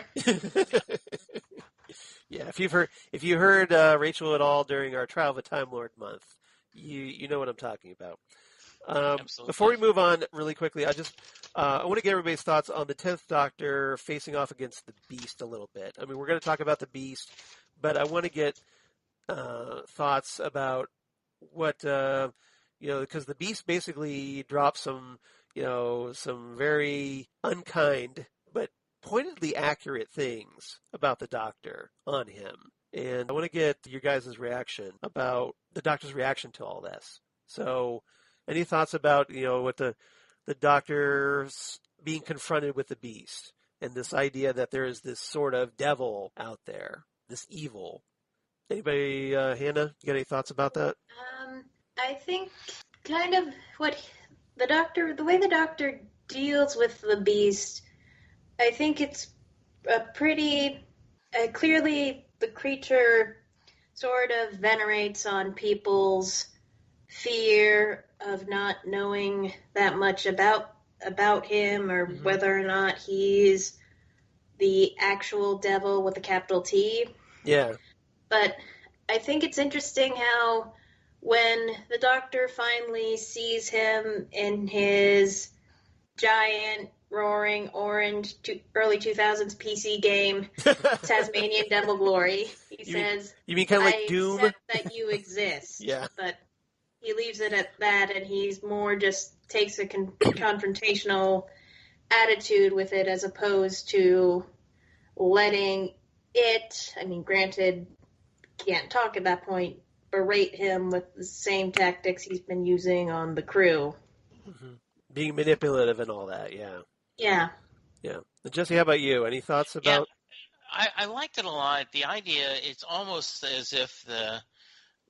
B: Yeah, if you heard Rachel at all during our Trial of a Time Lord month, you know what I'm talking about.
C: Absolutely.
B: Before we move on really quickly, I want to get everybody's thoughts on the 10th Doctor facing off against the Beast a little bit. I mean, we're going to talk about the Beast, but I want to get thoughts about what, because the Beast basically drops some very unkind but pointedly accurate things about the Doctor on him. And I want to get your guys' reaction about the Doctor's reaction to all this. So, any thoughts about, what the Doctor's being confronted with the Beast and this idea that there is this sort of devil out there, this evil? Anybody, Hannah, you got any thoughts about that?
D: I think kind of the way the Doctor deals with the Beast, I think it's a pretty clearly the creature sort of venerates on people's fear of not knowing that much about him or whether or not he's the actual devil with a capital T.
B: Yeah.
D: But I think it's interesting how when the Doctor finally sees him in his giant roaring orange early 2000s PC game, Tasmanian Devil Glory, he says,
B: you mean kind of like
D: I
B: Doom?
D: accept that you exist.
B: Yeah.
D: But he leaves it at that, and he's more just takes a confrontational attitude with it as opposed to letting it, I mean, granted, can't talk at that point, berate him with the same tactics he's been using on the crew.
B: Mm-hmm. Being manipulative and all that, yeah.
D: Yeah.
B: Yeah. Jesse, how about you? Any thoughts about...
C: Yeah, I liked it a lot. The idea, it's almost as if the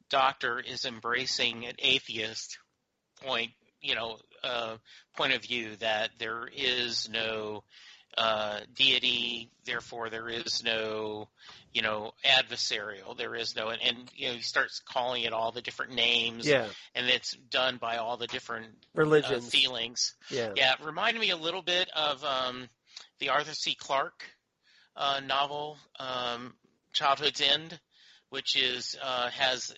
C: Doctor is embracing an atheist point of view, that there is no deity, therefore there is no, adversarial, there is no, and he starts calling it all the different names,
B: yeah,
C: and it's done by all the different
B: religions,
C: feelings.
B: Yeah,
C: it reminded me a little bit of the Arthur C. Clarke novel, Childhood's End, which has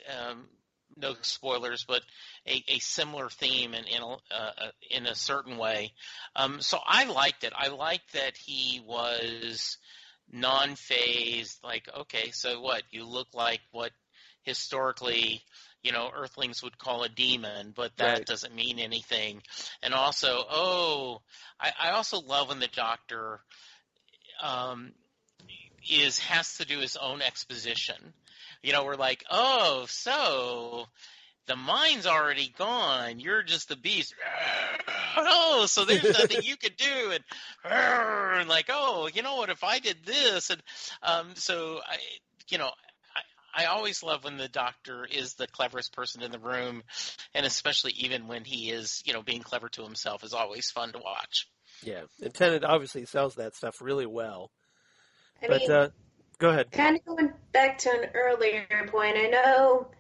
C: no spoilers, but a similar theme in a certain way. So I liked it. I liked that he was non-phased. Like, okay, so what? You look like what historically, Earthlings would call a demon, but that
B: right.
C: doesn't mean anything. And also, I also love when the Doctor has to do his own exposition. We're like, oh, so the mind's already gone. You're just the Beast. Oh, so there's nothing you could do. And like, oh, you know what? If I did this, and I always love when the Doctor is the cleverest person in the room, and especially even when he is, being clever to himself is always fun to watch.
B: Yeah, and Tennant obviously sells that stuff really well.
D: I mean,
B: go ahead.
D: Kind of going back to an earlier point, I know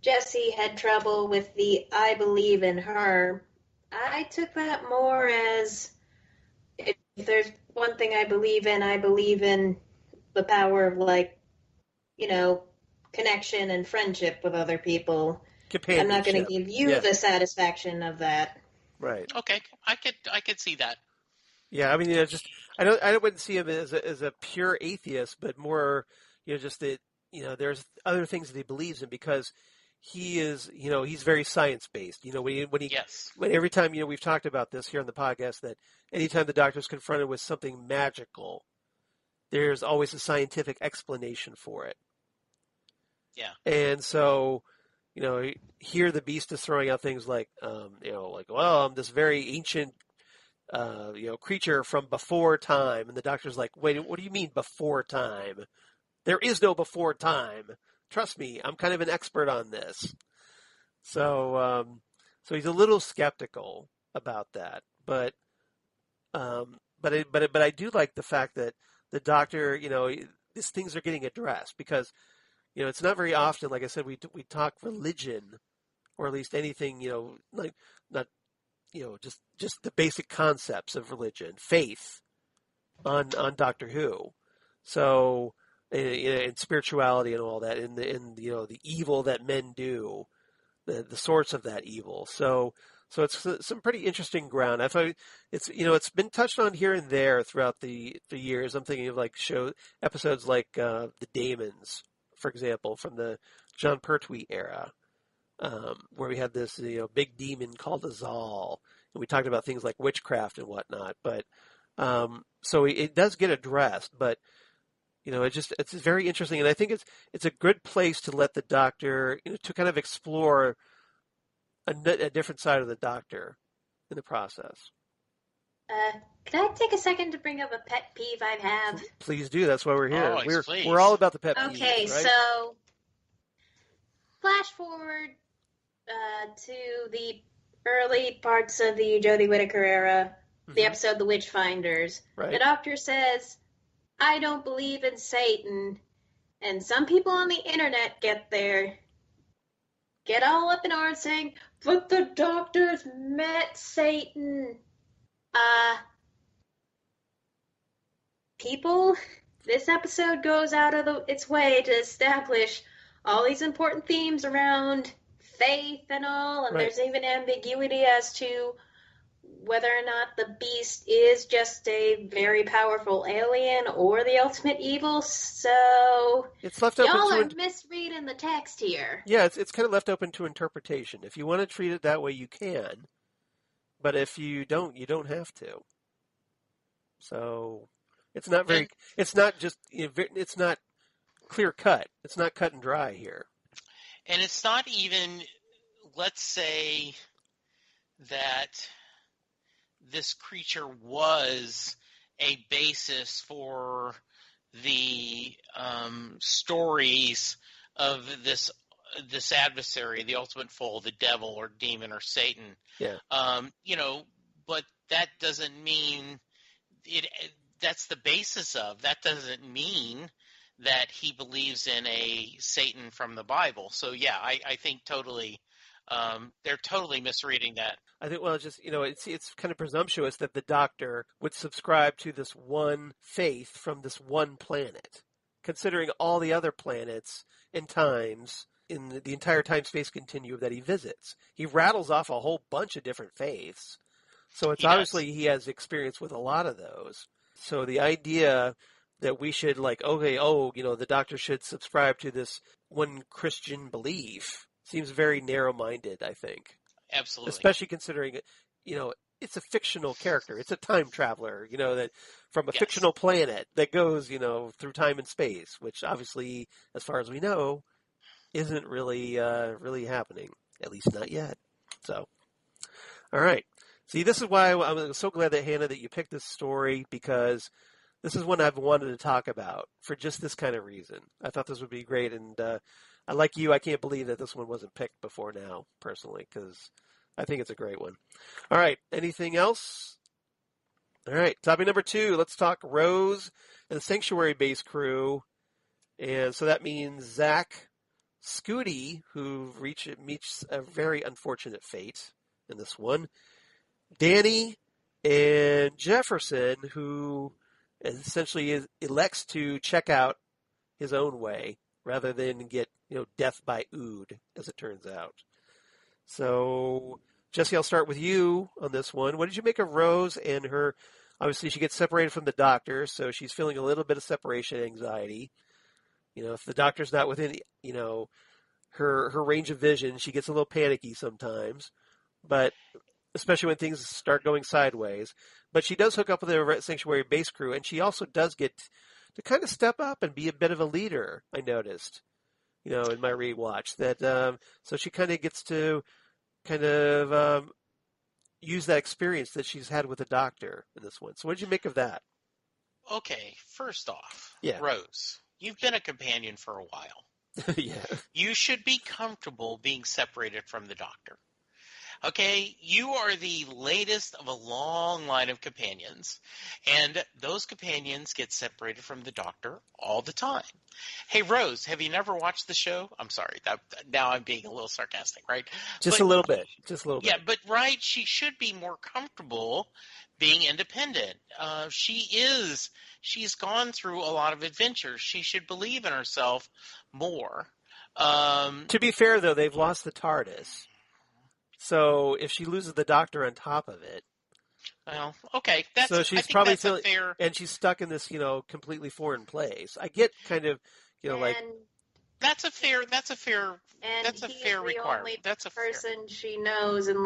D: Jesse had trouble with the I believe in her. I took that more as if there's one thing I believe in the power of connection and friendship with other people. I'm not going to give you the satisfaction of that.
B: Right.
C: Okay, I could see that.
B: Yeah, I mean, I wouldn't see him as a pure atheist, but more, just that, there's other things that he believes in because he is, he's very science based. When every time, we've talked about this here on the podcast, that anytime the Doctor's confronted with something magical, there's always a scientific explanation for it.
C: Yeah.
B: And so, here the Beast is throwing out things like, well, I'm this very ancient, creature from before time. And the Doctor's like, wait, what do you mean before time? There is no before time. Trust me, I'm kind of an expert on this. So he's a little skeptical about that, but I do like the fact that the Doctor, these things are getting addressed because, it's not very often, like I said, we talk religion, or at least anything, like not, just the basic concepts of religion, faith, on Doctor Who. So, and spirituality and all that, and the evil that men do, the source of that evil. So it's some pretty interesting ground. I thought it's been touched on here and there throughout the years. I'm thinking of like episodes like the Daemons, for example, from the John Pertwee era, where we had this big demon called Azal, and we talked about things like witchcraft and whatnot. But so it does get addressed, but it's very interesting, and I think it's a good place to let the Doctor to kind of explore a different side of the Doctor in the process.
D: Can I take a second to bring up a pet peeve I have?
B: Please do. That's why we're here.
C: Please.
B: We're all about the pet peeves.
D: Okay,
B: right?
D: So flash forward to the early parts of the Jodie Whittaker era, the episode The Witchfinders.
B: Right.
D: The Doctor says, "I don't believe in Satan," and some people on the internet get all up in arms saying, "But the Doctor's met Satan." People, this episode goes out of its way to establish all these important themes around faith and all, and there's even ambiguity as to whether or not the Beast is just a very powerful alien or the ultimate evil. So
B: it's left open
D: y'all are misreading the text here.
B: Yeah, it's kind of left open to interpretation. If you want to treat it that way, you can. But if you don't, you don't have to. So it's not very. It's not just. It's not clear cut. It's not cut and dry here.
C: And it's not even. Let's say that this creature was a basis for the stories of this adversary, the ultimate foe, the devil or demon or Satan.
B: Yeah.
C: But that doesn't mean it. That's the basis of. That doesn't mean that he believes in a Satan from the Bible. So yeah, I think totally. They're totally misreading that.
B: I think, well, just, it's kind of presumptuous that the Doctor would subscribe to this one faith from this one planet, considering all the other planets and times in the entire time-space continuum that he visits. He rattles off a whole bunch of different faiths, so it's obviously he has experience with a lot of those. So the idea that we should the Doctor should subscribe to this one Christian belief seems very narrow-minded, I think.
C: Absolutely.
B: Especially considering, it's a fictional character. It's a time traveler, that from a fictional planet that goes, through time and space, which obviously, as far as we know, isn't really happening. At least not yet. So, all right. See, this is why I'm so glad that, Hannah, that you picked this story, because this is one I've wanted to talk about for just this kind of reason. I thought this would be great, and like you, I can't believe that this one wasn't picked before now, personally, because I think it's a great one. All right, anything else? All right, topic number 2. Let's talk Rose and the Sanctuary Base crew. And so that means Zach, Scooty, who meets a very unfortunate fate in this one, Danny, and Jefferson, who essentially elects to check out his own way rather than get death by ood, as it turns out. So, Jesse, I'll start with you on this one. What did you make of Rose and her? Obviously, she gets separated from the Doctor, so she's feeling a little bit of separation anxiety. If the Doctor's not within, her range of vision, she gets a little panicky sometimes, but especially when things start going sideways. But she does hook up with the Sanctuary Base crew, and she also does get to kind of step up and be a bit of a leader, I noticed. in my rewatch. That so she kind of gets to use that experience that she's had with the Doctor in this one. So what did you make of that?
C: Okay, first off,
B: Yeah.
C: Rose, you've been a companion for a while.
B: Yeah.
C: You should be comfortable being separated from the Doctor. Okay, you are the latest of a long line of companions, and those companions get separated from the Doctor all the time. Hey, Rose, have you never watched the show? I'm sorry, now I'm being a little sarcastic, right?
B: Just a little bit.
C: Yeah, but right, she should be more comfortable being independent. She's gone through a lot of adventures. She should believe in herself more.
B: To be fair, though, they've lost the TARDIS. So if she loses the Doctor on top of it,
C: well, okay,
B: so she's probably feeling, and she's stuck in this, completely foreign place. I get kind of,
C: that's a fair requirement.
D: That's a person she knows in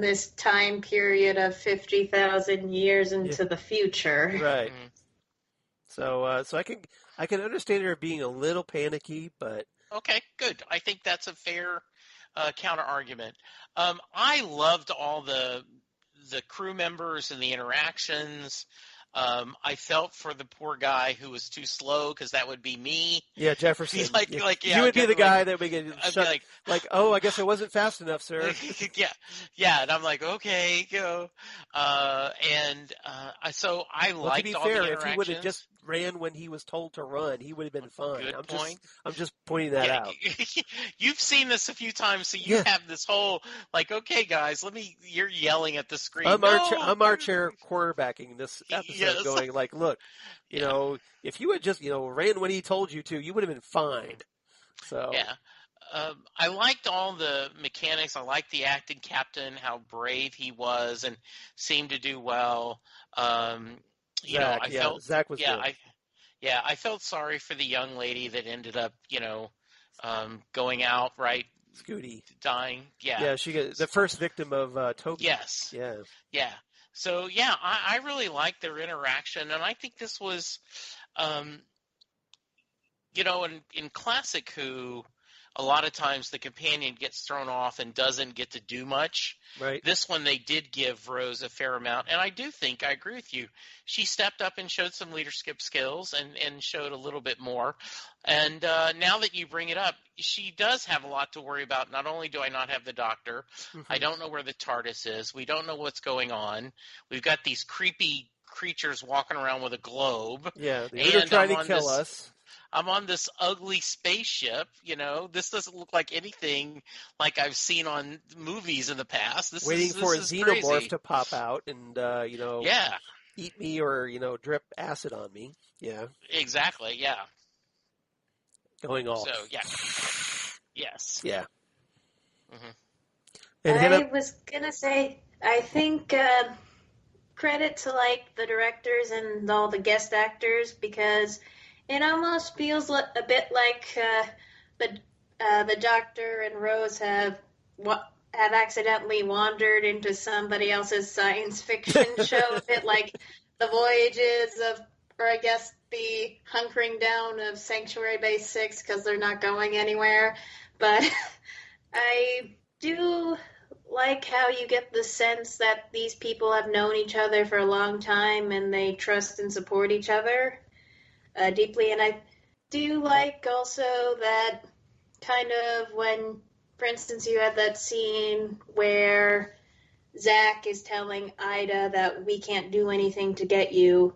D: this time period of 50,000 years into the future.
B: Right. Mm-hmm. So I can understand her being a little panicky, but
C: okay, good. I think that's a fair counter argument. I loved all the crew members and the interactions. I felt for the poor guy who was too slow, because that would be me.
B: Yeah, Jefferson.
C: You would
B: be the guy that would get shut. Oh, I guess I wasn't fast enough, sir.
C: yeah, and I'm like, okay, go. So I liked all the interactions. To be fair, if he would have just
B: ran when he was told to run, he would have been fine.
C: Good point.
B: I'm just pointing that out.
C: You've seen this a few times, so you have this whole okay, guys, you're yelling at the screen.
B: I'm armchair quarterbacking this episode, going look, if you had just ran when he told you to, you would have been fine. So
C: yeah. I liked all the mechanics. I liked the acting captain, how brave he was and seemed to do well.
B: Zach was good.
C: I felt sorry for the young lady that ended up, going out, right?
B: Scooty.
C: Dying. Yeah.
B: Yeah, she got the first victim of Toby.
C: Yes.
B: Yeah.
C: Yeah. So, I really liked their interaction, and I think this was, in classic Who, a lot of times the companion gets thrown off and doesn't get to do much.
B: Right.
C: This one, they did give Rose a fair amount, and I agree with you. She stepped up and showed some leadership skills and showed a little bit more. And now that you bring it up, she does have a lot to worry about. Not only do I not have the Doctor, I don't know where the TARDIS is. We don't know what's going on. We've got these creepy creatures walking around with a globe.
B: Yeah, they're trying to kill us.
C: I'm on this ugly spaceship, This doesn't look like anything like I've seen on movies in the past.
B: Waiting for a xenomorph
C: crazy
B: to pop out and, eat me or, drip acid on me. Yeah.
C: Exactly, yeah.
B: Going off.
C: So, yeah. Yes.
B: Yeah.
D: Mm-hmm. And I was going to say, I think credit to, the directors and all the guest actors, because it almost feels a bit like the Doctor and Rose have accidentally wandered into somebody else's science fiction show, a bit like the voyages of, or I guess the hunkering down of Sanctuary Base 6, because they're not going anywhere. But I do like how you get the sense that these people have known each other for a long time and they trust and support each other deeply. And I do like also that kind of when, for instance, you had that scene where Zach is telling Ida that we can't do anything to get you.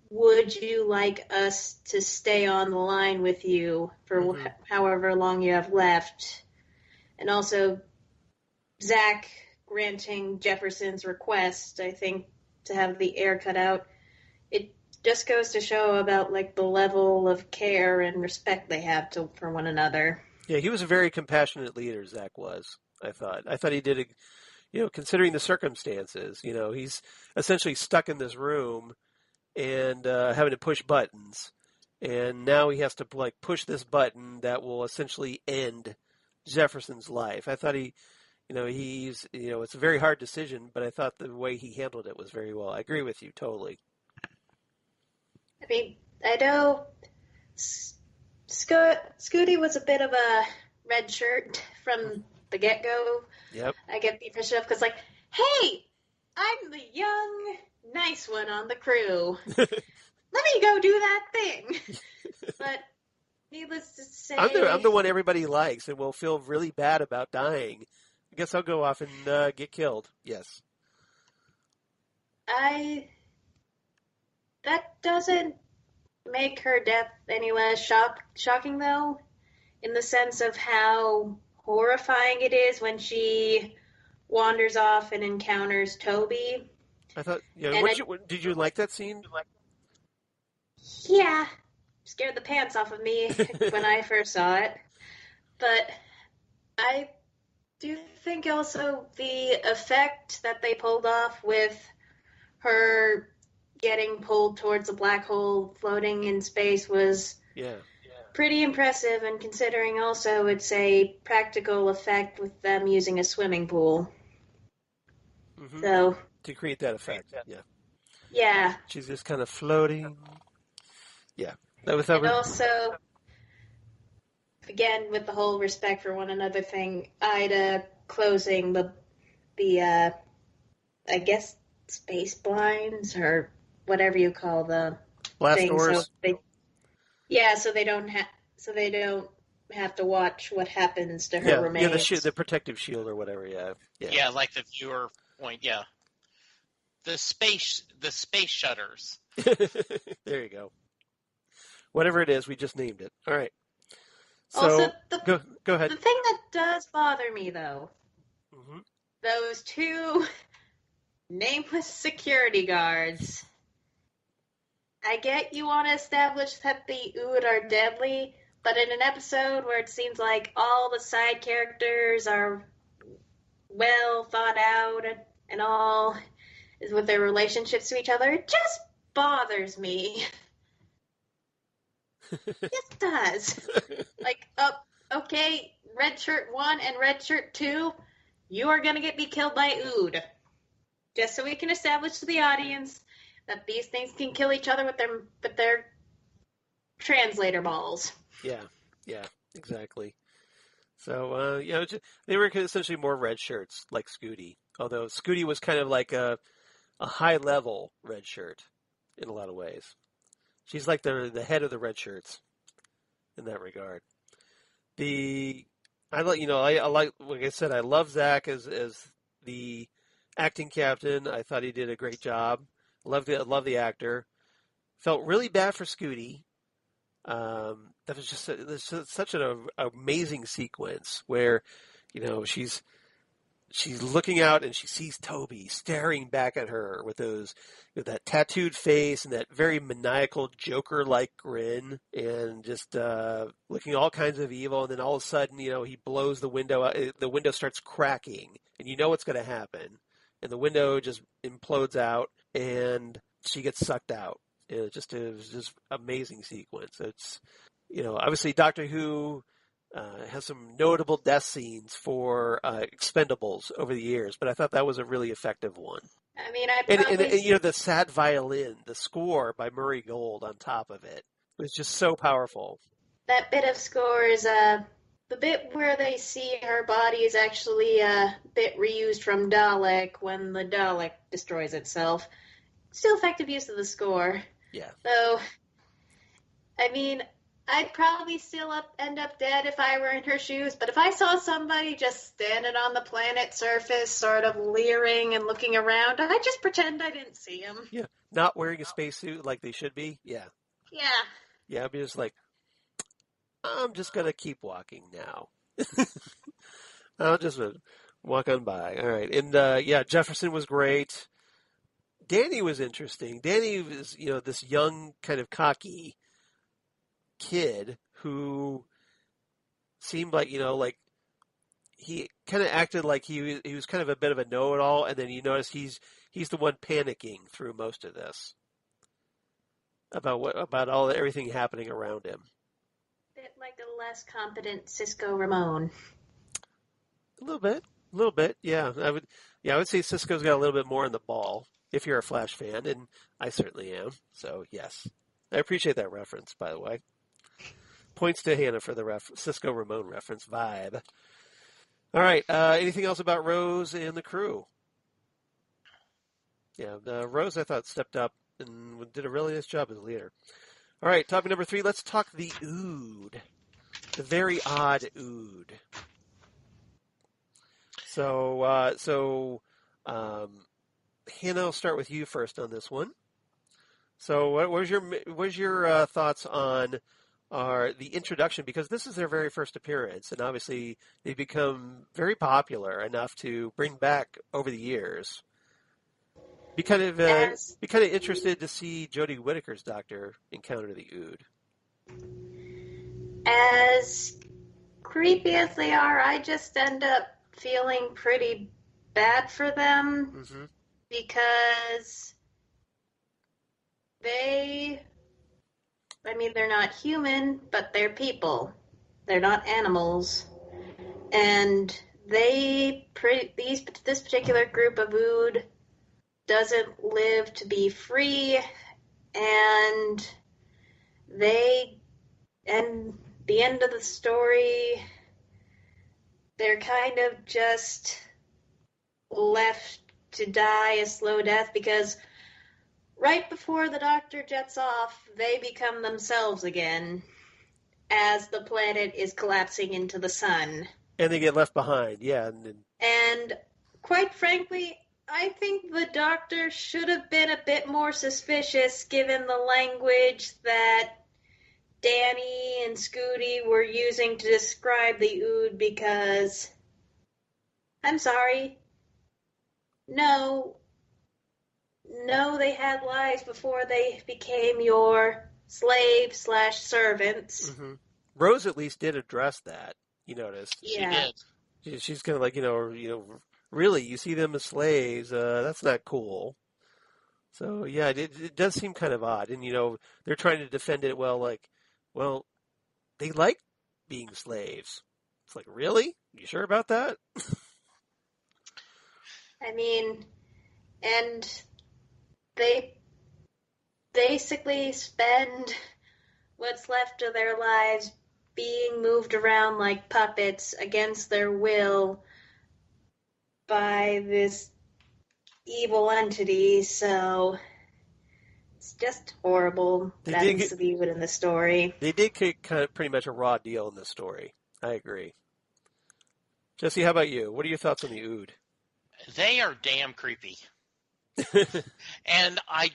D: Would you like us to stay on the line with you for however long you have left? And also Zach granting Jefferson's request, I think, to have the air cut out. It just goes to show about the level of care and respect they have for one another.
B: Yeah, he was a very compassionate leader, Zach was, I thought he did, considering the circumstances, he's essentially stuck in this room and having to push buttons. And now he has to push this button that will essentially end Jefferson's life. I thought he's it's a very hard decision, but I thought the way he handled it was very well. I agree with you totally.
D: I mean, I know Scooty was a bit of a red shirt from the get-go.
B: Yep.
D: I get the impression of, because, like, hey, I'm the young, nice one on the crew. Let me go do that thing. But needless to say,
B: I'm the one everybody likes and will feel really bad about dying. I guess I'll go off and get killed. Yes.
D: That doesn't make her death any less shocking, though, in the sense of how horrifying it is when she wanders off and encounters Toby.
B: I thought, did you like that scene?
D: Yeah, scared the pants off of me when I first saw it. But I do think also the effect that they pulled off with her getting pulled towards a black hole floating in space was pretty impressive, and considering also it's a practical effect with them using a swimming pool.
B: Mm-hmm.
D: So
B: to create that effect,
D: yeah.
B: She's just kind of floating. Yeah,
D: and also, again, with the whole respect for one another thing, Ida closing the I guess space blinds or whatever you call the
B: blast
D: thing.
B: doors.
D: So they don't have to watch what happens to her remains.
B: Yeah, the protective shield or whatever. Yeah,
C: like the viewer point. Yeah, the space shutters.
B: There you go. Whatever it is, we just named it. All right. So
D: also,
B: go ahead.
D: The thing that does bother me, though, those two nameless security guards. I get you want to establish that the Ood are deadly, but in an episode where it seems like all the side characters are well thought out and all is with their relationships to each other, it just bothers me. It does. Like, okay, red shirt 1 and red shirt 2, you are going to be killed by Ood. Just so we can establish to the audience that these things can kill each other with their translator balls.
B: Yeah, exactly. So, they were essentially more red shirts, like Scooty. Although Scooty was kind of like a high-level red shirt in a lot of ways. She's like the head of the red shirts in that regard. I love Zach as the acting captain. I thought he did a great job. Love the actor. Felt really bad for Scooty. That was just such an amazing sequence where, she's looking out and she sees Toby staring back at her with that tattooed face and that very maniacal Joker-like grin, and just looking all kinds of evil. And then all of a sudden, he blows the window out. The window starts cracking, and you know what's going to happen. And the window just implodes out, and she gets sucked out. It was just amazing sequence. It's, obviously Doctor Who has some notable death scenes for Expendables over the years, but I thought that was a really effective one.
D: I mean,
B: and the sad violin, the score by Murray Gold on top of it was just so powerful.
D: That bit of score is the bit where they see her body is actually a bit reused from Dalek when the Dalek destroys itself. Still effective use of the score.
B: Yeah.
D: So, I mean, I'd probably still end up dead if I were in her shoes, but if I saw somebody just standing on the planet's surface, sort of leering and looking around, I'd just pretend I didn't see him.
B: Yeah. Not wearing a spacesuit like they should be. Yeah.
D: Yeah.
B: Yeah, I'd be just like, I'm just going to keep walking now. I'll just walk on by. All right. And, Jefferson was great. Danny was interesting. Danny was, this young, kind of cocky kid who seemed like, he kind of acted like he was kind of a bit of a know-it-all, and then you notice he's the one panicking through most of this about everything happening around him.
D: Bit like a less competent Cisco Ramon.
B: A little bit, yeah. I would say Cisco's got a little bit more on the ball if you're a Flash fan, and I certainly am. So yes, I appreciate that reference, by the way. Points to Hannah for the Cisco Ramon reference vibe. All right. Anything else about Rose and the crew? Yeah, Rose, I thought, stepped up and did a really nice job as a leader. All right, topic number 3. Let's talk the Ood. The very odd Ood. So, Hannah, I'll start with you first on this one. So, what was your thoughts on the introduction? Because this is their very first appearance, and obviously they've become very popular enough to bring back over the years. Be kind of interested to see Jodie Whittaker's doctor encounter the Ood.
D: As creepy as they are, I just end up feeling pretty bad for them because they're not human, but they're people. They're not animals. And this particular group of Ood doesn't live to be free, and the end of the story, they're kind of just left to die a slow death because right before the doctor jets off, they become themselves again as the planet is collapsing into the sun.
B: And they get left behind, yeah.
D: And quite frankly, I think the doctor should have been a bit more suspicious given the language that Danny and Scooty were using to describe the Ood because, I'm sorry, no, they had lives before they became your slave/servants.
B: Mm-hmm. Rose at least did address that, you noticed.
D: Yeah.
C: She did.
B: She's kind of like, really, you see them as slaves, that's not cool. So, yeah, it does seem kind of odd. And, they're trying to defend it they like being slaves. It's like, really? You sure about that?
D: And they basically spend what's left of their lives being moved around like puppets against their will by this evil entity, so it's just horrible. That happens to be within the story.
B: They did get kind of pretty much a raw deal in this story. I agree. Jesse, how about you? What are your thoughts on the Ood?
C: They are damn creepy. And I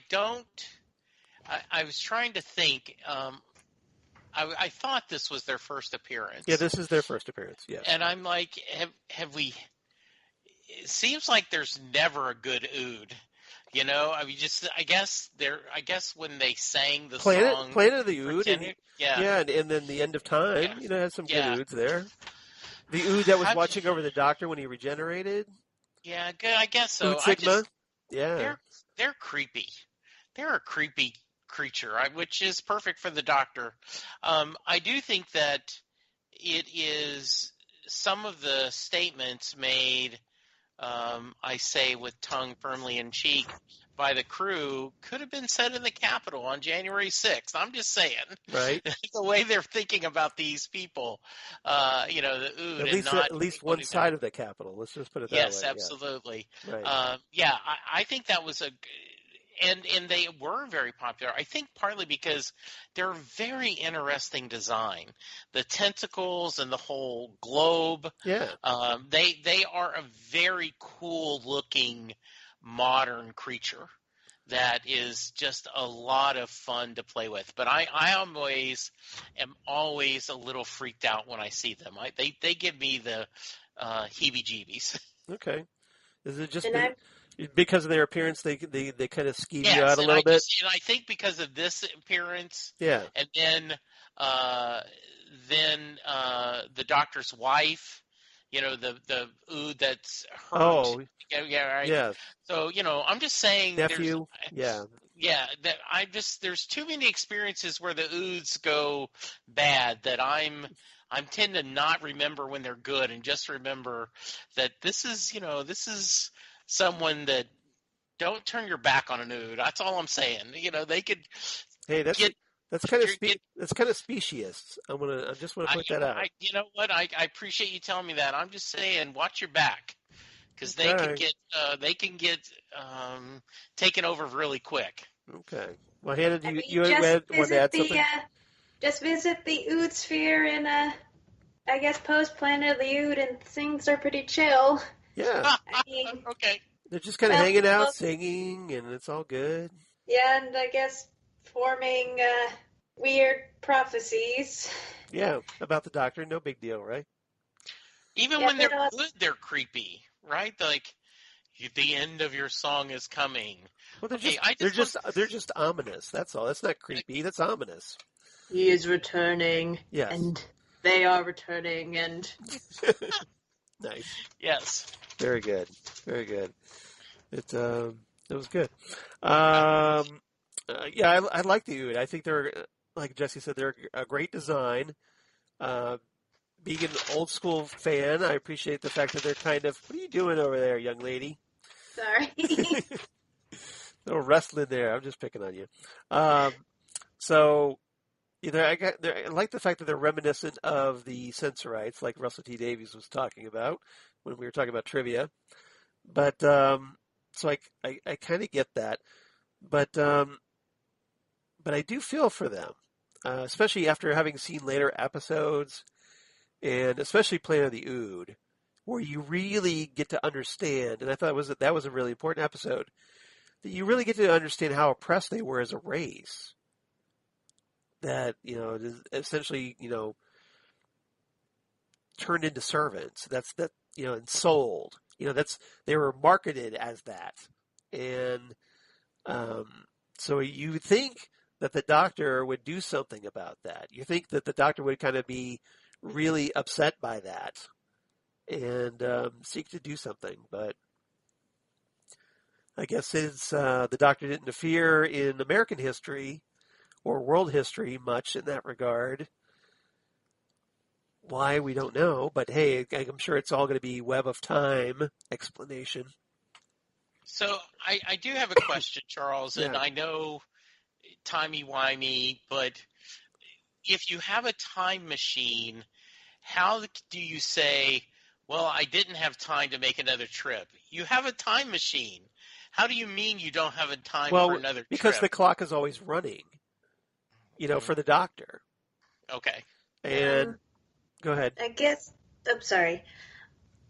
C: was trying to think, I thought this was their first appearance.
B: Yeah, this is their first appearance, yes.
C: And I'm like, have we... It seems like there's never a good Ood. I guess when they sang the song...
B: Planet of the Ood.
C: Yeah,
B: and then the End of Time, had some good Oods there. The Ood that was watching over the Doctor when he regenerated.
C: Yeah, good. I guess so.
B: Ood Sigma. Yeah.
C: They're creepy. They're a creepy creature, which is perfect for the Doctor. I do think that it is some of the statements made, I say with tongue firmly in cheek, by the crew could have been said in the Capitol on January 6th. I'm just saying.
B: Right.
C: The way they're thinking about these people, the Ood.
B: At least one side of the Capitol. Let's just put it that way.
C: Yes, absolutely.
B: Yeah. Right.
C: I think that was and they were very popular. I think partly because they're a very interesting design. The tentacles and the whole globe.
B: Yeah.
C: They are a very cool looking modern creature that is just a lot of fun to play with. But I am always a little freaked out when I see them. They give me the heebie-jeebies.
B: Okay. Is it just because of their appearance, they kind of skeeve you out a little bit?
C: And I think because of this appearance,
B: yeah,
C: and then the Doctor's wife, the Ood that's hurt.
B: Oh,
C: yeah, right.
B: Yeah.
C: So I'm just saying,
B: nephew. Yeah.
C: That there's too many experiences where the Oods go bad that I'm tend to not remember when they're good and just remember that this is someone that don't turn your back on an Ood. That's all I'm saying. They could
B: That's kind of that's kind of specious. I just want to point that out.
C: You know what? I appreciate you telling me that. I'm just saying, watch your back, because they can get taken over really quick.
B: Okay. Well, Hannah, you
D: want
B: to add something?
D: Just visit the Ood sphere in I guess post Planet of the Ood, and things are pretty chill.
B: Yeah.
D: I mean,
C: okay.
B: They're just kind of hanging out, singing, and it's all good.
D: Yeah, and I guess forming weird prophecies.
B: Yeah, about the Doctor, no big deal, right?
C: Even when they're good, they're creepy, right? Like, the end of your song is coming.
B: Well, they're just ominous. That's all. That's not creepy. That's ominous.
A: He is returning.
B: Yes.
A: And they are returning, and
B: nice.
C: Yes.
B: Very good. Very good. It was good. Yeah, I like the Ood. I think they're, like Jesse said, they're a great design. Being an old school fan, I appreciate the fact that they're kind of, what are you doing over there, young lady?
D: Sorry.
B: Little wrestling there. I'm just picking on you. So I like the fact that they're reminiscent of the Sensorites, like Russell T Davies was talking about when we were talking about trivia. But so I kind of get that, but I do feel for them, especially after having seen later episodes, and especially Planet of the Ood, where you really get to understand. And I thought that was a really important episode, that you really get to understand how oppressed they were as a race. That, essentially, turned into servants. And sold. They were marketed as that. And so you think that the Doctor would do something about that. You think that the Doctor would kind of be really upset by that and seek to do something. But I guess since the Doctor didn't interfere in American history or world history much in that regard, why, we don't know. But hey, I'm sure it's all going to be web of time explanation.
C: So I do have a question, Charles, and
B: Yeah.
C: I know timey-wimey, but if you have a time machine, how do you say, well, I didn't have time to make another trip? You have a time machine. How do you mean you don't have a time for another trip?
B: Because the clock is always running, for the Doctor.
C: Okay.
B: And go ahead.
D: I guess, I'm sorry.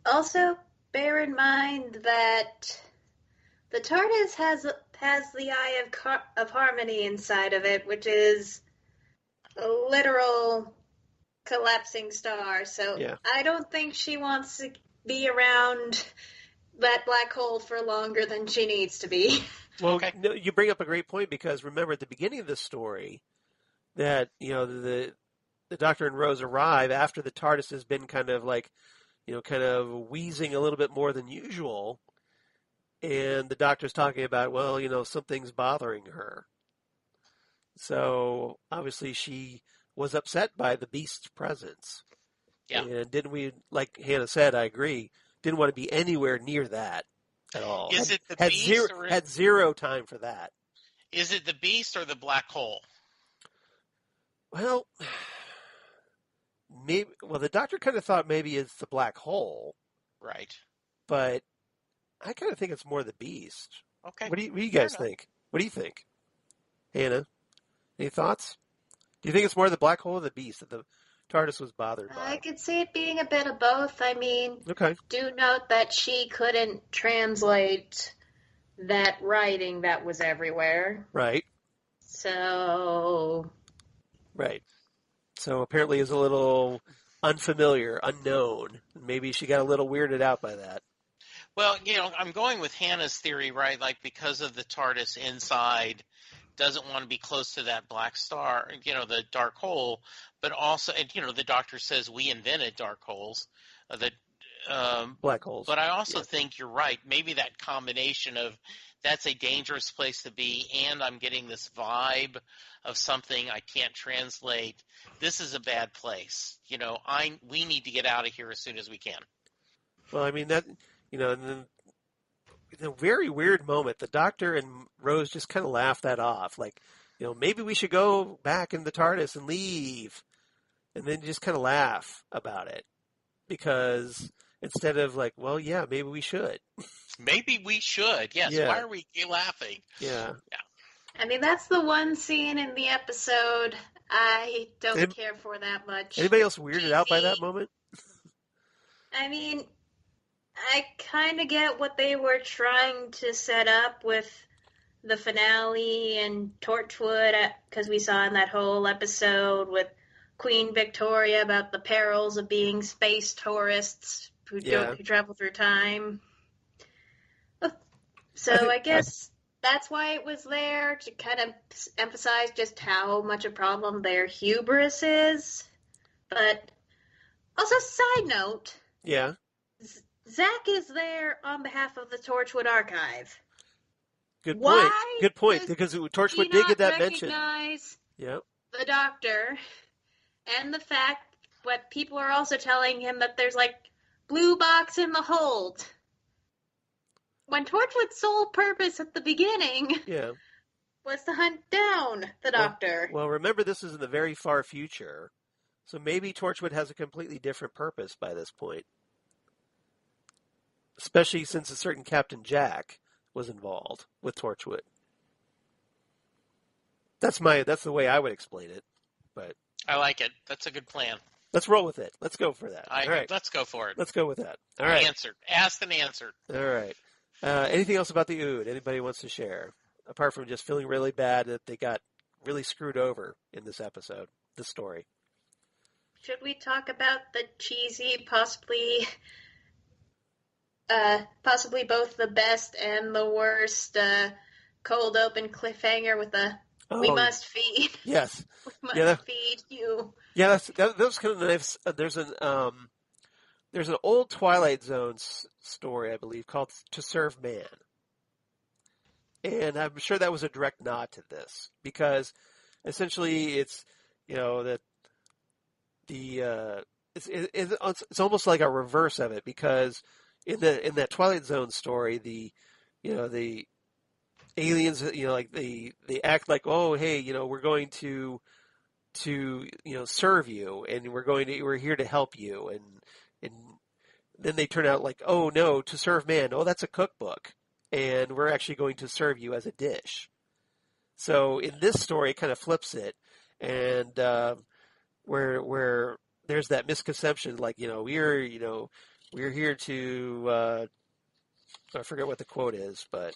D: Also, bear in mind that the TARDIS has the Eye of Harmony inside of it, which is a literal collapsing star. So
B: Yeah.
D: I don't think she wants to be around that black hole for longer than she needs to be.
B: Well,
C: Okay.
B: no, you bring up a great point, because remember at the beginning of the story that, the Doctor and Rose arrive after the TARDIS has been kind of like, kind of wheezing a little bit more than usual. And the Doctor's talking about, well, something's bothering her. So obviously she was upset by the Beast's presence.
C: Yeah.
B: And didn't we, like Hannah said, I agree, didn't want to be anywhere near that at all.
C: Is it the Beast
B: had zero time for that.
C: Is it the Beast or the black hole?
B: Well, maybe. Well, the Doctor kind of thought maybe it's the black hole.
C: Right.
B: But I kind of think it's more the Beast.
C: Okay.
B: What do you guys think? What do you think, Hannah? Any thoughts? Do you think it's more the black hole or the Beast that the TARDIS was bothered by?
D: I could see it being a bit of both. I mean,
B: Okay.
D: do note that she couldn't translate that writing that was everywhere.
B: Right.
D: So...
B: Right. So apparently is a little unfamiliar, unknown. Maybe she got a little weirded out by that.
C: Well, I'm going with Hannah's theory, right? Like, because of the TARDIS inside, doesn't want to be close to that black star, the dark hole, but also, and, the Doctor says we invented dark holes,
B: black holes.
C: But I also think you're right. Maybe that combination of that's a dangerous place to be, and I'm getting this vibe of something I can't translate. This is a bad place. We need to get out of here as soon as we can.
B: Well, I mean, that, and then in a very weird moment, the Doctor and Rose just kind of laugh that off. Like, maybe we should go back in the TARDIS and leave. And then just kind of laugh about it. Because instead of like, well, yeah, maybe we should.
C: Maybe we should. Yes.
B: Yeah.
C: Why are we laughing?
B: Yeah.
D: I mean, that's the one scene in the episode I don't care for that much.
B: Anybody else weirded out by that moment?
D: I mean, I kind of get what they were trying to set up with the finale and Torchwood, because we saw in that whole episode with Queen Victoria about the perils of being space tourists who travel through time. So I guess that's why it was there, to kind of emphasize just how much a problem their hubris is. But also, side note.
B: Yeah.
D: Zach is there on behalf of the Torchwood Archive.
B: Good point.
D: Why
B: Good point. Because Torchwood did get that mention.
D: Yep. The Doctor, and the fact what people are also telling him that there's like blue box in the hold. When Torchwood's sole purpose at the beginning was to hunt down the Doctor.
B: Well, remember this is in the very far future, so maybe Torchwood has a completely different purpose by this point. Especially since a certain Captain Jack was involved with Torchwood. That's the way I would explain it. But
C: I like it. That's a good plan.
B: Let's roll with it. Let's go for that. All right.
C: Let's go for it.
B: Let's go with that. All right.
C: Answered. Asked and answered.
B: All right. Anything else about the Ood? Anybody wants to share? Apart from just feeling really bad that they got really screwed over in this episode, this story.
D: Should we talk about the cheesy, possibly both the best and the worst cold open cliffhanger with the "we must feed"?
B: Yes,
D: we must feed you.
B: Yeah, that was kind of nice. There's an old Twilight Zone story, I believe, called "To Serve Man," and I'm sure that was a direct nod to this because essentially it's it's almost like a reverse of it because in that Twilight Zone story the aliens like they act like, oh hey, we're going to serve you and we're here to help you and then they turn out like, oh no, to serve man, oh that's a cookbook and we're actually going to serve you as a dish. So in this story it kind of flips it and where there's that misconception like we're here to I forget what the quote is, but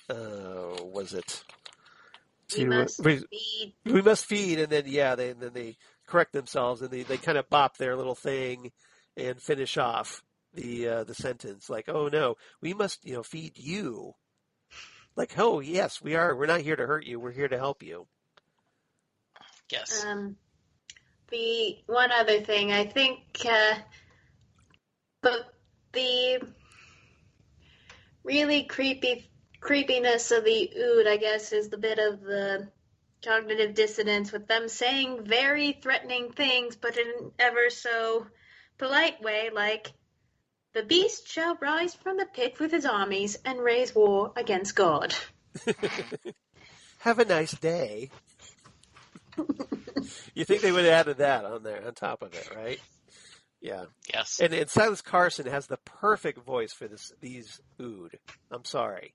B: was it
D: we must feed.
B: We must feed, and then they correct themselves and they kind of bop their little thing and finish off the sentence like, oh no, we must feed you. Like, oh yes, we are. We're not here to hurt you. We're here to help you.
C: Yes.
D: The one other thing, I think, the really creepiness of the Ood, I guess, is the bit of the cognitive dissonance with them saying very threatening things, but in an ever so polite way, like, the beast shall rise from the pit with his armies and raise war against God.
B: Have a nice day. You think they would have added that on there, on top of it, right? Yeah.
C: Yes.
B: And Silas Carson has the perfect voice for these Ood. I'm sorry.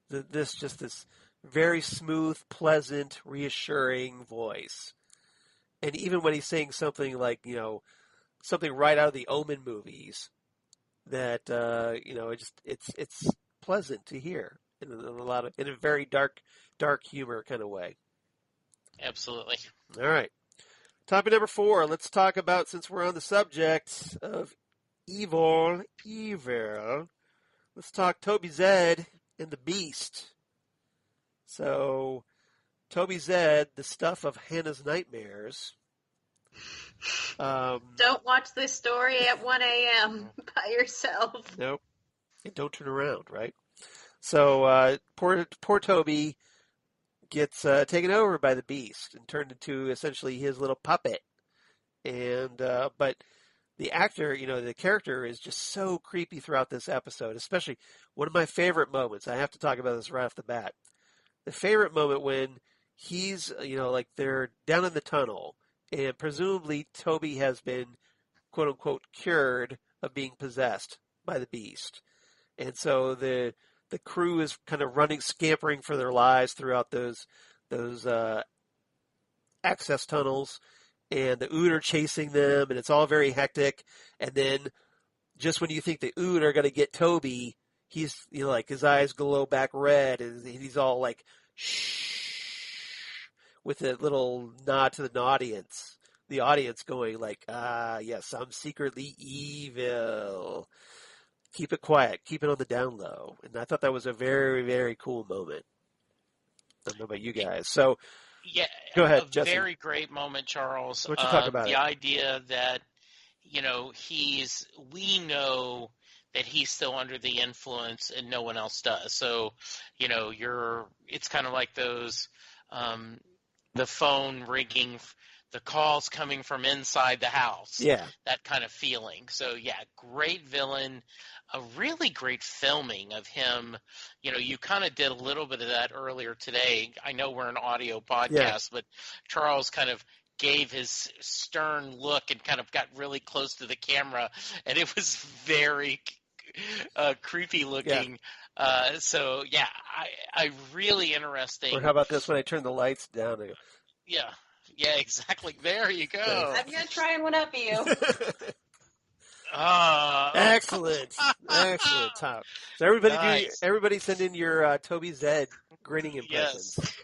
B: This very smooth, pleasant, reassuring voice. And even when he's saying something like, something right out of the Omen movies, that it's pleasant to hear in a very dark humor kind of way.
C: Absolutely.
B: All right. Topic number 4. Let's talk about, since we're on the subject of evil, let's talk Toby Zed and the Beast. So, Toby Zed, the stuff of Hannah's nightmares.
D: Don't watch this story at 1 a.m. by yourself.
B: Nope. And don't turn around, right? So, poor Toby gets taken over by the Beast and turned into essentially his little puppet. And but the actor, the character is just so creepy throughout this episode, especially one of my favorite moments. I have to talk about this right off the bat. the favorite moment when he's, like they're down in the tunnel, and presumably Toby has been, quote unquote, cured of being possessed by the beast. And so the crew is kind of scampering for their lives throughout those access tunnels, and the Ood are chasing them, and it's all very hectic. And then just when you think the Ood are going to get Toby, he's, like his eyes glow back red, and he's all like, shh, with a little nod to the audience. The audience going like, yes, I'm secretly evil. Keep it quiet. Keep it on the down low. And I thought that was a very, very cool moment. I don't know about you guys. So,
C: yeah,
B: go ahead,
C: a
B: Jesse.
C: very great moment, Charles.
B: Why don't you talk about
C: the
B: it?
C: idea that, we know that he's still under the influence and no one else does. So, it's kind of like those, the phone ringing, the calls coming from inside the house.
B: Yeah.
C: That kind of feeling. So, yeah, great villain, a really great filming of him. You kind of did a little bit of that earlier today. I know we're an audio podcast, but Charles kind of gave his stern look and kind of got really close to the camera, and it was very creepy looking. Yeah. I really interesting.
B: Or how about this when I turn the lights down?
C: Yeah, exactly. There you go.
D: I'm going to try and one up you.
B: Excellent. Top. So everybody send in your Toby Zed grinning impressions.
C: Yes.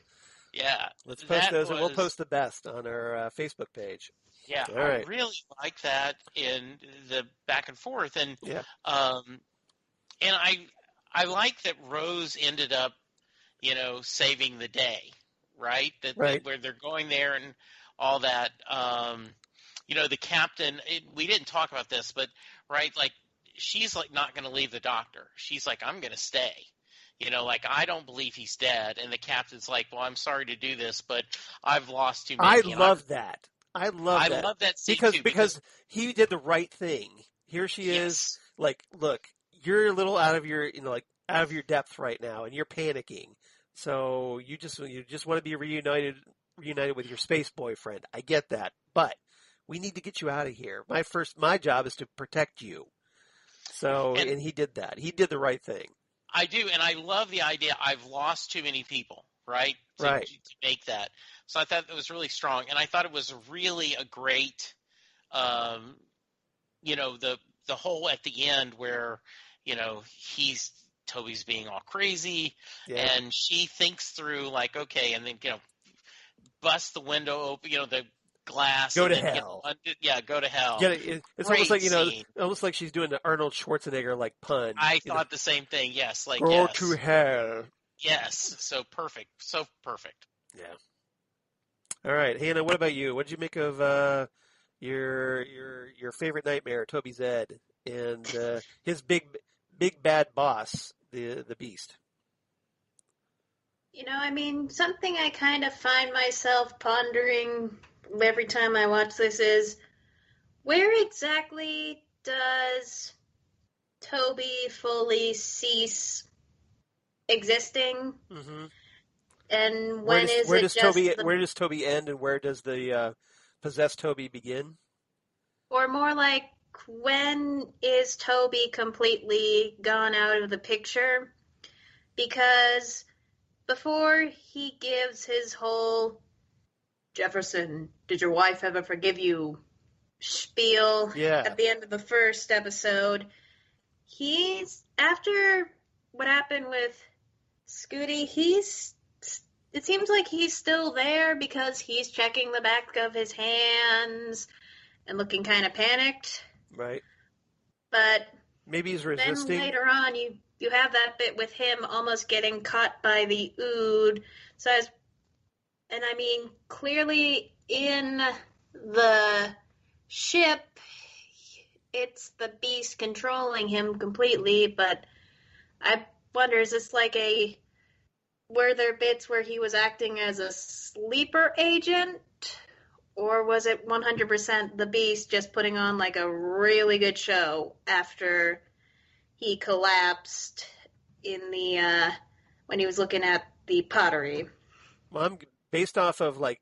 C: Yeah.
B: Let's post those, and we'll post the best on our Facebook page.
C: Yeah,
B: all right.
C: I really like that in the back and forth, and and I like that Rose ended up, saving the day, right? That where they're going there and all that. The captain. We didn't talk about this, but like she's like not going to leave the doctor. She's like, I'm going to stay. I don't believe he's dead. And the captain's like, well, I'm sorry to do this, but I've lost too many.
B: I love that. I love that scene because he did the right thing. Here she is, like, look, you're a little out of your, out of your depth right now, and you're panicking. So you just want to be reunited with your space boyfriend. I get that, but we need to get you out of here. My job is to protect you. So, and he did that. He did the right thing.
C: I do, and I love the idea. I've lost too many people, right? To make that. So I thought that was really strong, and I thought it was really a great, the whole at the end where, Toby's being all crazy, and she thinks through like, okay, and then bust the window open, the glass.
B: Go to hell.
C: Go to hell.
B: It's almost like almost like she's doing the Arnold Schwarzenegger like pun.
C: I thought the same thing. Yes, like
B: go to hell.
C: Yes, so perfect,
B: Yeah. All right, Hannah. What about you? What did you make of your favorite nightmare, Toby Zed, and his big bad boss, the Beast?
D: Something I kind of find myself pondering every time I watch this is, where exactly does Toby fully cease existing?
B: Mm-hmm.
D: And
B: where does Toby end, and where does the possessed Toby begin?
D: Or more like, when is Toby completely gone out of the picture? Because before he gives his whole Jefferson, did your wife ever forgive you spiel at the end of the first episode, after what happened with Scooty, it seems like he's still there because he's checking the back of his hands and looking kind of panicked.
B: Right.
D: But
B: maybe he's resisting.
D: Then later on, you have that bit with him almost getting caught by the Ood. Clearly in the ship, it's the Beast controlling him completely, but I wonder, is this like were there bits where he was acting as a sleeper agent, or was it 100% the Beast just putting on like a really good show after he collapsed in the when he was looking at the pottery.
B: Well, I'm based off of like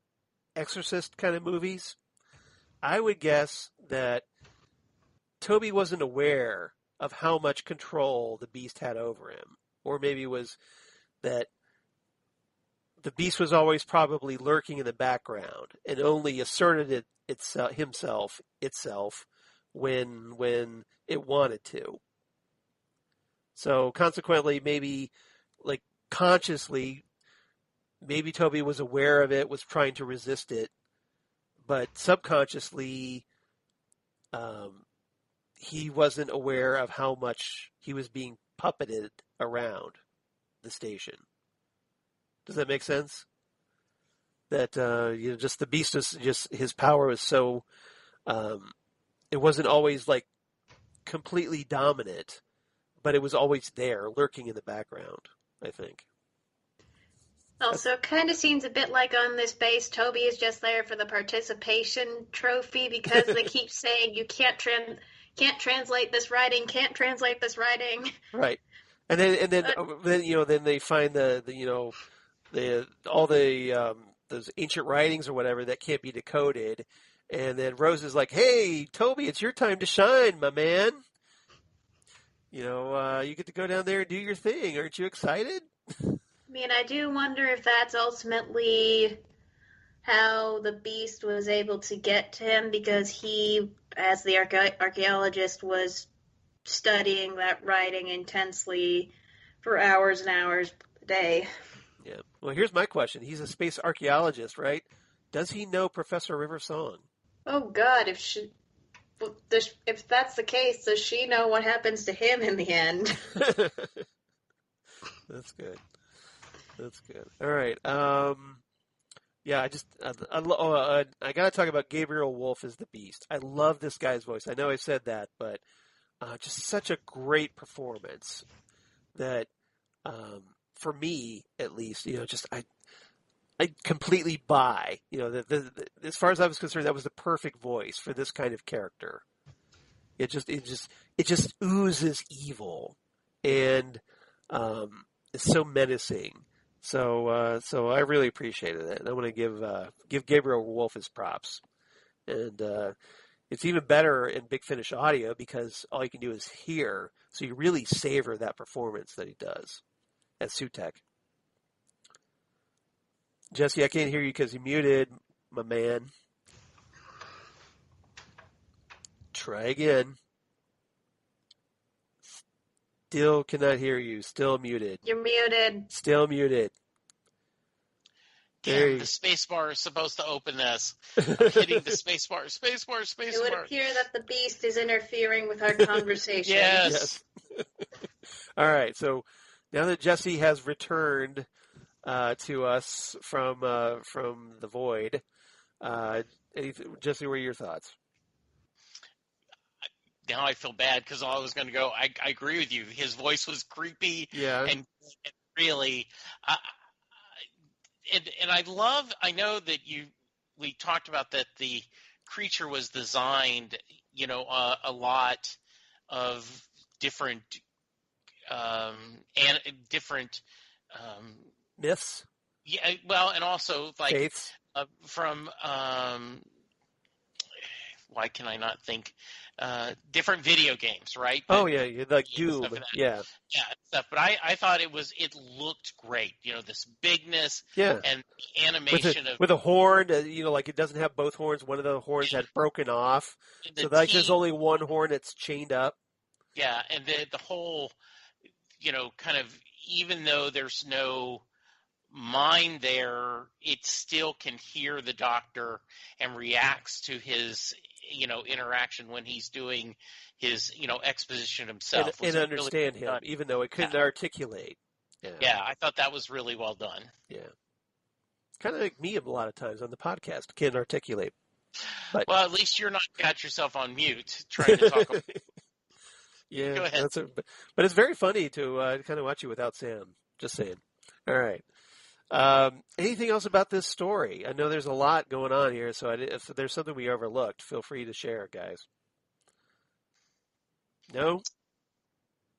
B: Exorcist kind of movies. I would guess that Toby wasn't aware of how much control the beast had over him, or maybe it was that the beast was always probably lurking in the background and only asserted itself when it wanted to. So consequently, maybe like consciously, maybe Toby was aware of it, was trying to resist it, but subconsciously, he wasn't aware of how much he was being puppeted around the station. Does that make sense? That just the beast was just his power was so it wasn't always like completely dominant, but it was always there, lurking in the background, I think.
D: Also, it kind of seems a bit like on this base, Toby is just there for the participation trophy because they keep saying you can't translate this writing, can't translate this writing.
B: Right, and then they find all the those ancient writings or whatever that can't be decoded, and then Rose is like, "Hey, Toby, it's your time to shine, my man. You get to go down there and do your thing. Aren't you excited?"
D: I mean, I do wonder if that's ultimately how the beast was able to get to him, because he, as the archaeologist, was studying that writing intensely for hours and hours a day.
B: Yeah. Well, here's my question. He's a space archaeologist, right? Does he know Professor River's song?
D: Oh, God, if that's the case, does she know what happens to him in the end?
B: That's good. All right. Yeah, I got to talk about Gabriel Woolf as the Beast. I love this guy's voice. I know I said that, but just such a great performance that, for me at least, I completely buy. As far as I was concerned, that was the perfect voice for this kind of character. It just oozes evil, and it's so menacing. So I really appreciated it. And I want to give Gabriel Woolf his props. And it's even better in Big Finish audio because all you can do is hear. So you really savor that performance that he does as Sutek. Jesse, I can't hear you because you're muted, my man. Try again. Still cannot hear you. Still muted.
D: You're muted.
B: Still muted.
C: Damn, the space bar is supposed to open this. I'm hitting the space bar. Space bar.
D: It would appear that the beast is interfering with our conversation.
C: Yes.
B: All right. So now that Jesse has returned to us from the void, Jesse, what are your thoughts?
C: Now I feel bad because I was going to go. I agree with you. His voice was creepy.
B: Yeah.
C: And really, and I know that we talked about that the creature was designed, a lot of different different
B: myths.
C: Yeah, well, and also like
B: faiths.
C: From why can I not think? Different video games, right?
B: Yeah, like Doom, yeah,
C: stuff. But I thought it looked great. This bigness, and the animation
B: with a horn. Like it doesn't have both horns. One of the horns had broken off, so there's only one horn that's chained up.
C: Yeah, and the whole, kind of, even though there's no mind there, it still can hear the doctor and reacts to his interaction when he's doing his exposition himself
B: and understand really him even though it couldn't articulate.
C: I thought that was really well done.
B: Kind of like me a lot of times on the podcast, can't articulate, but
C: well, at least you're not got yourself on mute trying to talk about
B: yeah,
C: go ahead.
B: But it's very funny to kind of watch you without Sam. Just saying. All right. Anything else about this story? I know there's a lot going on here, so if there's something we overlooked, feel free to share, guys. No?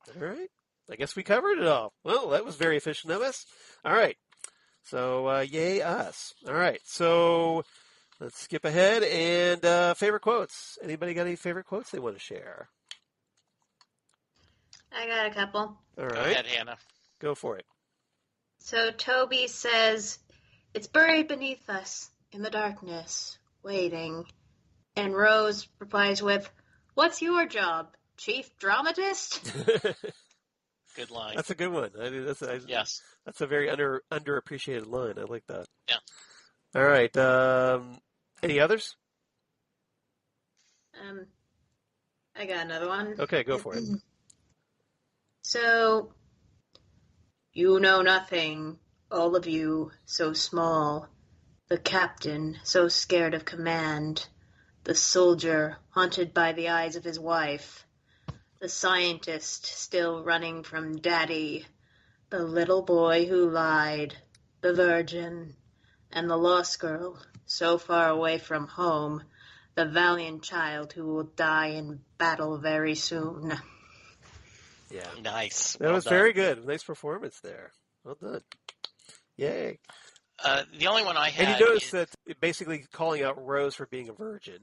B: All right. I guess we covered it all. Well, that was very efficient of us. All right. So, yay us. All right, so let's skip ahead. And favorite quotes. Anybody got any favorite quotes they want to share?
D: I got a couple.
B: All right.
C: Go ahead, Hannah.
B: Go for it.
D: So Toby says, "It's buried beneath us in the darkness, waiting." And Rose replies with, "What's your job, chief dramatist?"
C: Good line.
B: That's a good one.
C: Yes.
B: That's a very underappreciated line. I like that.
C: Yeah.
B: All right. Any others?
D: I got another one.
B: Okay, go for it.
D: So, "You know nothing, all of you so small, the captain so scared of command, the soldier haunted by the eyes of his wife, the scientist still running from daddy, the little boy who lied, the virgin, and the lost girl so far away from home, the valiant child who will die in battle very soon."
B: Yeah.
C: Nice.
B: That was very good. Nice performance there. Well done. Yay.
C: The only one I had.
B: And you notice that basically calling out Rose for being a virgin.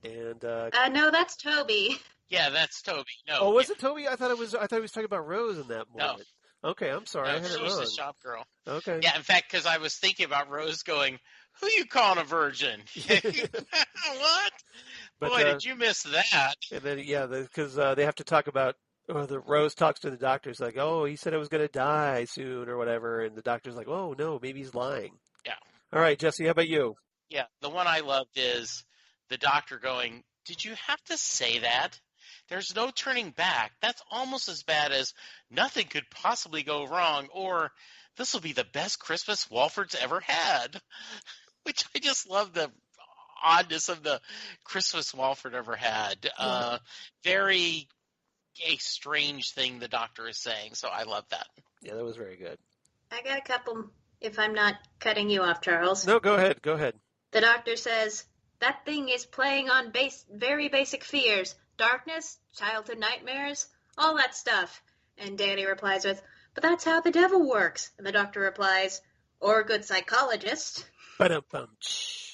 B: And
D: No, that's Toby.
C: Yeah, that's Toby. No.
B: oh, was it Toby? I thought he was talking about Rose in that moment.
C: No.
B: Okay, I'm sorry. I had it
C: she's
B: wrong.
C: the shop girl.
B: Okay.
C: Yeah, in fact, because I was thinking about Rose going, "Who you calling a virgin?" What?
B: But,
C: Boy, did you miss that?
B: And then because they have to talk about. Or the Rose talks to the doctor. It's like, oh, he said I was going to die soon or whatever. And the doctor's like, oh, no, maybe he's lying.
C: Yeah.
B: All right, Jesse, how about you?
C: Yeah, the one I loved is the doctor going, "Did you have to say that? There's no turning back. That's almost as bad as nothing could possibly go wrong, or this will be the best Christmas Walford's ever had." Which I just love the oddness of the Christmas Walford ever had. Very a strange thing the doctor is saying, so I love that.
B: Yeah, that was very good.
D: I got a couple, if I'm not cutting you off, Charles.
B: No, go ahead.
D: The doctor says, "That thing is playing on very basic fears. Darkness, childhood nightmares, all that stuff." And Danny replies with, "But that's how the devil works." And the doctor replies, "Or a good psychologist."
B: Ba-dum-bum.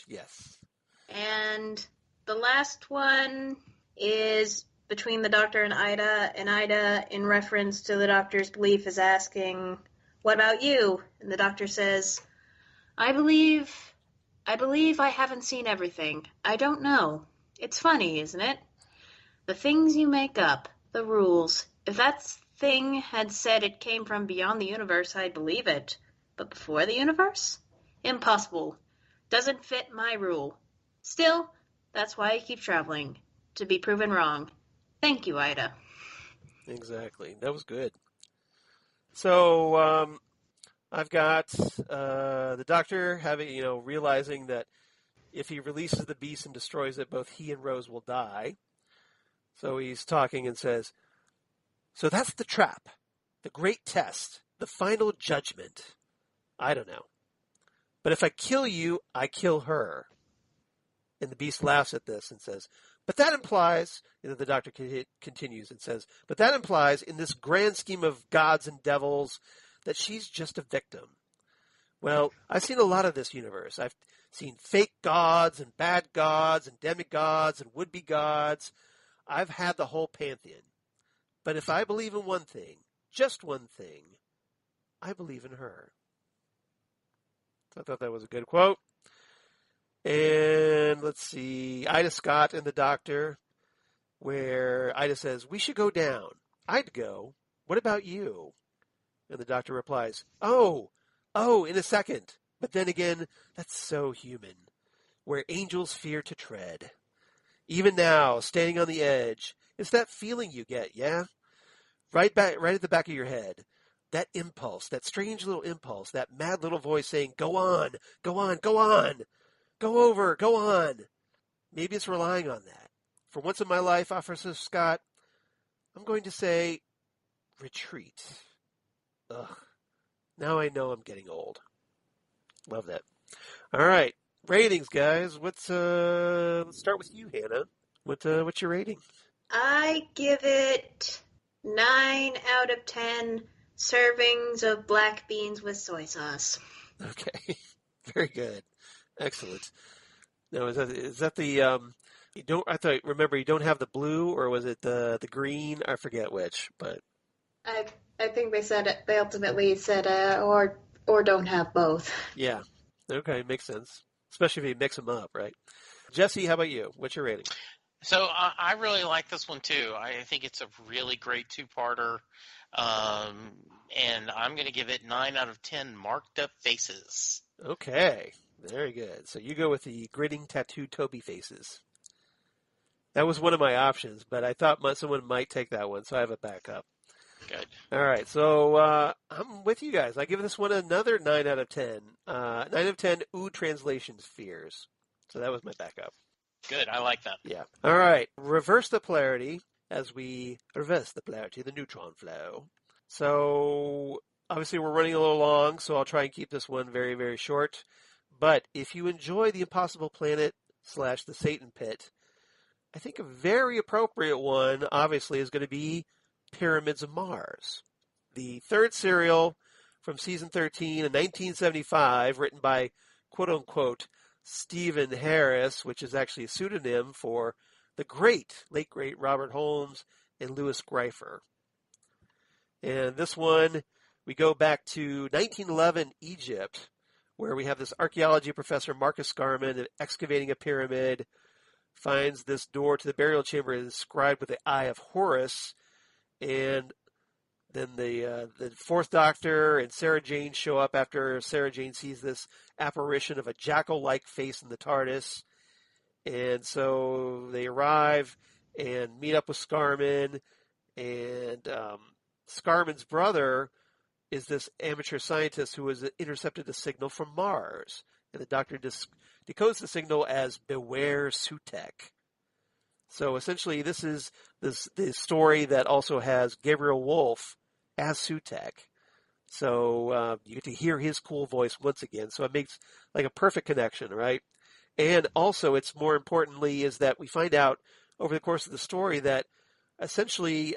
B: Yes.
D: And the last one is between the doctor and Ida, in reference to the doctor's belief, is asking, "What about you?" And the doctor says, I believe I haven't seen everything. I don't know. It's funny, isn't it? The things you make up, the rules. If that thing had said it came from beyond the universe, I'd believe it. But before the universe? Impossible. Doesn't fit my rule. Still, that's why I keep traveling, to be proven wrong. Thank you, Ida.
B: Exactly. That was good. So I've got the doctor realizing that if he releases the beast and destroys it, both he and Rose will die. So he's talking and says, "So that's the trap, the great test, the final judgment. I don't know. But if I kill you, I kill her." And the beast laughs at this and says, "But that implies," the doctor continues and says, "but that implies in this grand scheme of gods and devils that she's just a victim. Well, I've seen a lot of this universe. I've seen fake gods and bad gods and demigods and would-be gods. I've had the whole pantheon. But if I believe in one thing, just one thing, I believe in her." So I thought that was a good quote. And let's see, Ida Scott and the doctor, where Ida says, "We should go down." "I'd go. What about you?" And the doctor replies, Oh, in a second. But then again, that's so human. Where angels fear to tread. Even now, standing on the edge, it's that feeling you get, yeah? Right at the back of your head. That impulse, that strange little impulse, that mad little voice saying, "Go on, go on, go on. Go over, go on." Maybe it's relying on that. For once in my life, Officer Scott, I'm going to say, retreat. Ugh. Now I know I'm getting old. Love that. All right. Ratings, guys. Let's start with you, Hannah. What's your rating?
D: I give it 9 out of 10 servings of black beans with soy sauce.
B: Okay. Very good. Excellent. Now, is that the you don't remember you don't have the blue, or was it the green? I forget which, but
D: I think they ultimately said or don't have both.
B: yeah. Okay, makes sense. Especially if you mix them up, right? Jesse, how about you? What's your rating?
C: So I really like this one too. I think it's a really great two-parter, and I'm going to give it 9 out of 10 marked up faces.
B: Okay, very good. So you go with the gritting tattooed Toby faces. That was one of my options, but I thought someone might take that one, so I have a backup.
C: Good.
B: All right, so I'm with you guys. I give this one another 9 out of 10. 9 out of 10 Ooh Translations Fears. So that was my backup.
C: Good, I like that.
B: Yeah. All right, reverse the polarity as we reverse the polarity, the neutron flow. So obviously we're running a little long, so I'll try and keep this one very, very short. But if you enjoy The Impossible Planet / The Satan Pit, I think a very appropriate one, obviously, is going to be Pyramids of Mars. The third serial from season 13 in 1975, written by, quote-unquote, Stephen Harris, which is actually a pseudonym for the late great Robert Holmes and Louis Greifer. And this one, we go back to 1911 Egypt, where we have this archaeology professor, Marcus Scarman, excavating a pyramid, finds this door to the burial chamber inscribed with the Eye of Horus, and then the fourth Doctor and Sarah Jane show up after Sarah Jane sees this apparition of a jackal-like face in the TARDIS. And so they arrive and meet up with Scarman, and Scarman's brother is this amateur scientist who has intercepted a signal from Mars. And the Doctor decodes the signal as "Beware Sutekh." So essentially, this is the story that also has Gabriel Woolf as Sutekh. So you get to hear his cool voice once again. So it makes like a perfect connection, right? And also, it's more importantly is that we find out over the course of the story that essentially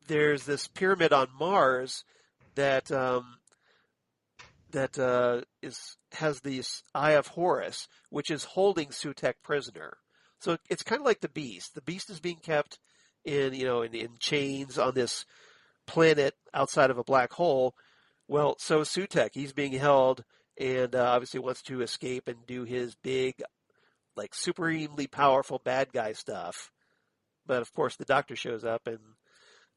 B: there's this pyramid on Mars that has this Eye of Horus, which is holding Sutekh prisoner. So it's kind of like the Beast. The Beast is being kept in chains on this planet outside of a black hole. Well, so is Sutekh. He's being held and obviously wants to escape and do his big, like, supremely powerful bad guy stuff. But of course, the Doctor shows up, and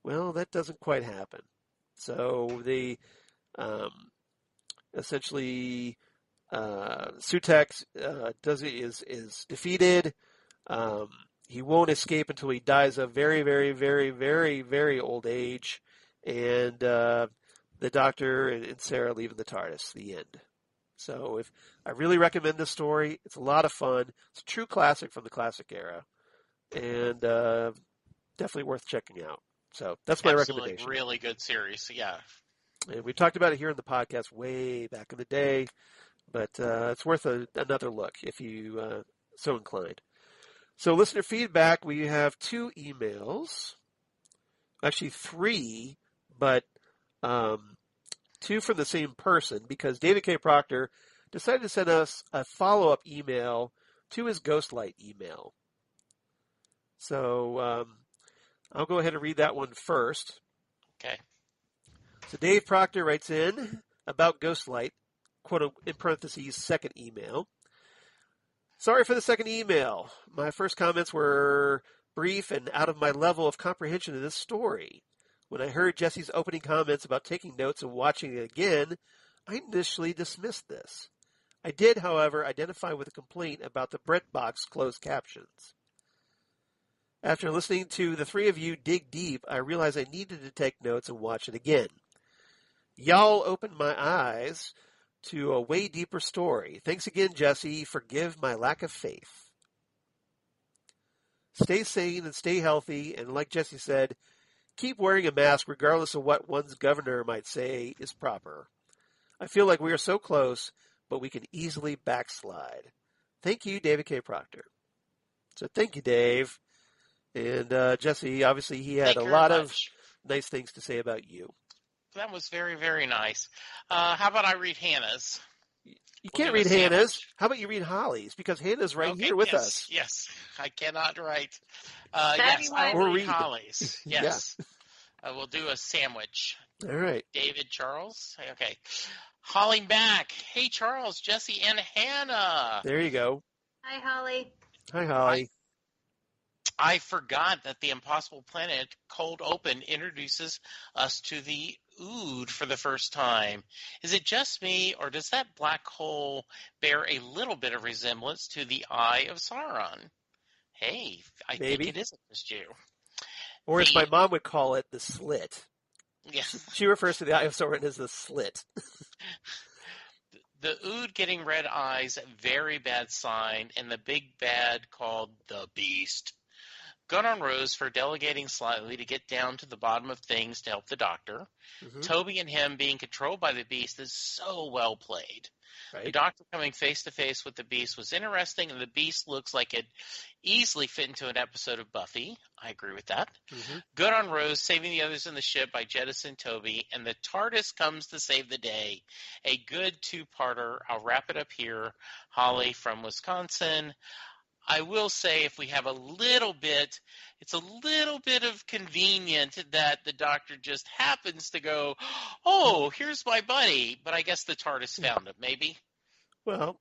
B: well, that doesn't quite happen. So they essentially Sutekh is defeated. He won't escape until he dies of very, very, very, very, very old age, and the Doctor and Sarah leave in the TARDIS. The end. So I really recommend this story. It's a lot of fun. It's a true classic from the classic era, and definitely worth checking out. So that's my recommendation.
C: Really good series, yeah.
B: And we talked about it here in the podcast way back in the day, but it's worth another look if you so inclined. So listener feedback, we have 2 emails, actually 3, but 2 from the same person, because David K. Proctor decided to send us a follow-up email to his Ghostlight email. So I'll go ahead and read that one first.
C: Okay.
B: So Dave Proctor writes in about Ghostlight, quote in parentheses, second email. Sorry for the second email. My first comments were brief and out of my level of comprehension of this story. When I heard Jesse's opening comments about taking notes and watching it again, I initially dismissed this. I did, however, identify with a complaint about the BritBox closed captions. After listening to the 3 of you dig deep, I realized I needed to take notes and watch it again. Y'all opened my eyes to a way deeper story. Thanks again, Jesse. Forgive my lack of faith. Stay sane and stay healthy, and like Jesse said, keep wearing a mask regardless of what one's governor might say is proper. I feel like we are so close, but we can easily backslide. Thank you, David K. Proctor. So thank you, Dave. And Jesse, obviously he had a lot of nice things to say about you.
C: That was very, very nice. How about I read Hannah's?
B: You can't read Hannah's. How about you read Holly's? Because Hannah's right here with us.
C: Yes, I cannot write.
D: Yes,
C: I will read
B: read
C: Holly's. Yes. I will do a sandwich.
B: All right.
C: David Charles. Okay. Holly Mack. Hey, Charles, Jesse, and Hannah.
B: There you go.
D: Hi, Holly.
B: Hi, Holly.
C: I forgot that the Impossible Planet cold open introduces us to the Ood for the first time. Is it just me, or does that black hole bear a little bit of resemblance to the Eye of Sauron? Hey, I think it isn't just you.
B: Or as my mom would call it, the slit.
C: Yes.
B: She refers to the Eye of Sauron as the slit.
C: The Ood getting red eyes, very bad sign, and the big bad called the Beast. Good on Rose for delegating slightly to get down to the bottom of things to help the Doctor. Mm-hmm. Toby and him being controlled by the Beast is so well played. Right. The Doctor coming face to face with the Beast was interesting, and the Beast looks like it easily fit into an episode of Buffy. I agree with that. Mm-hmm. Good on Rose saving the others in the ship by jettisoning Toby, and the TARDIS comes to save the day. A good two-parter. I'll wrap it up here. Holly from Wisconsin. I will say if we have a little bit, it's a little bit of convenient that the Doctor just happens to go, oh, here's my buddy. But I guess the TARDIS found him, maybe.
B: Well,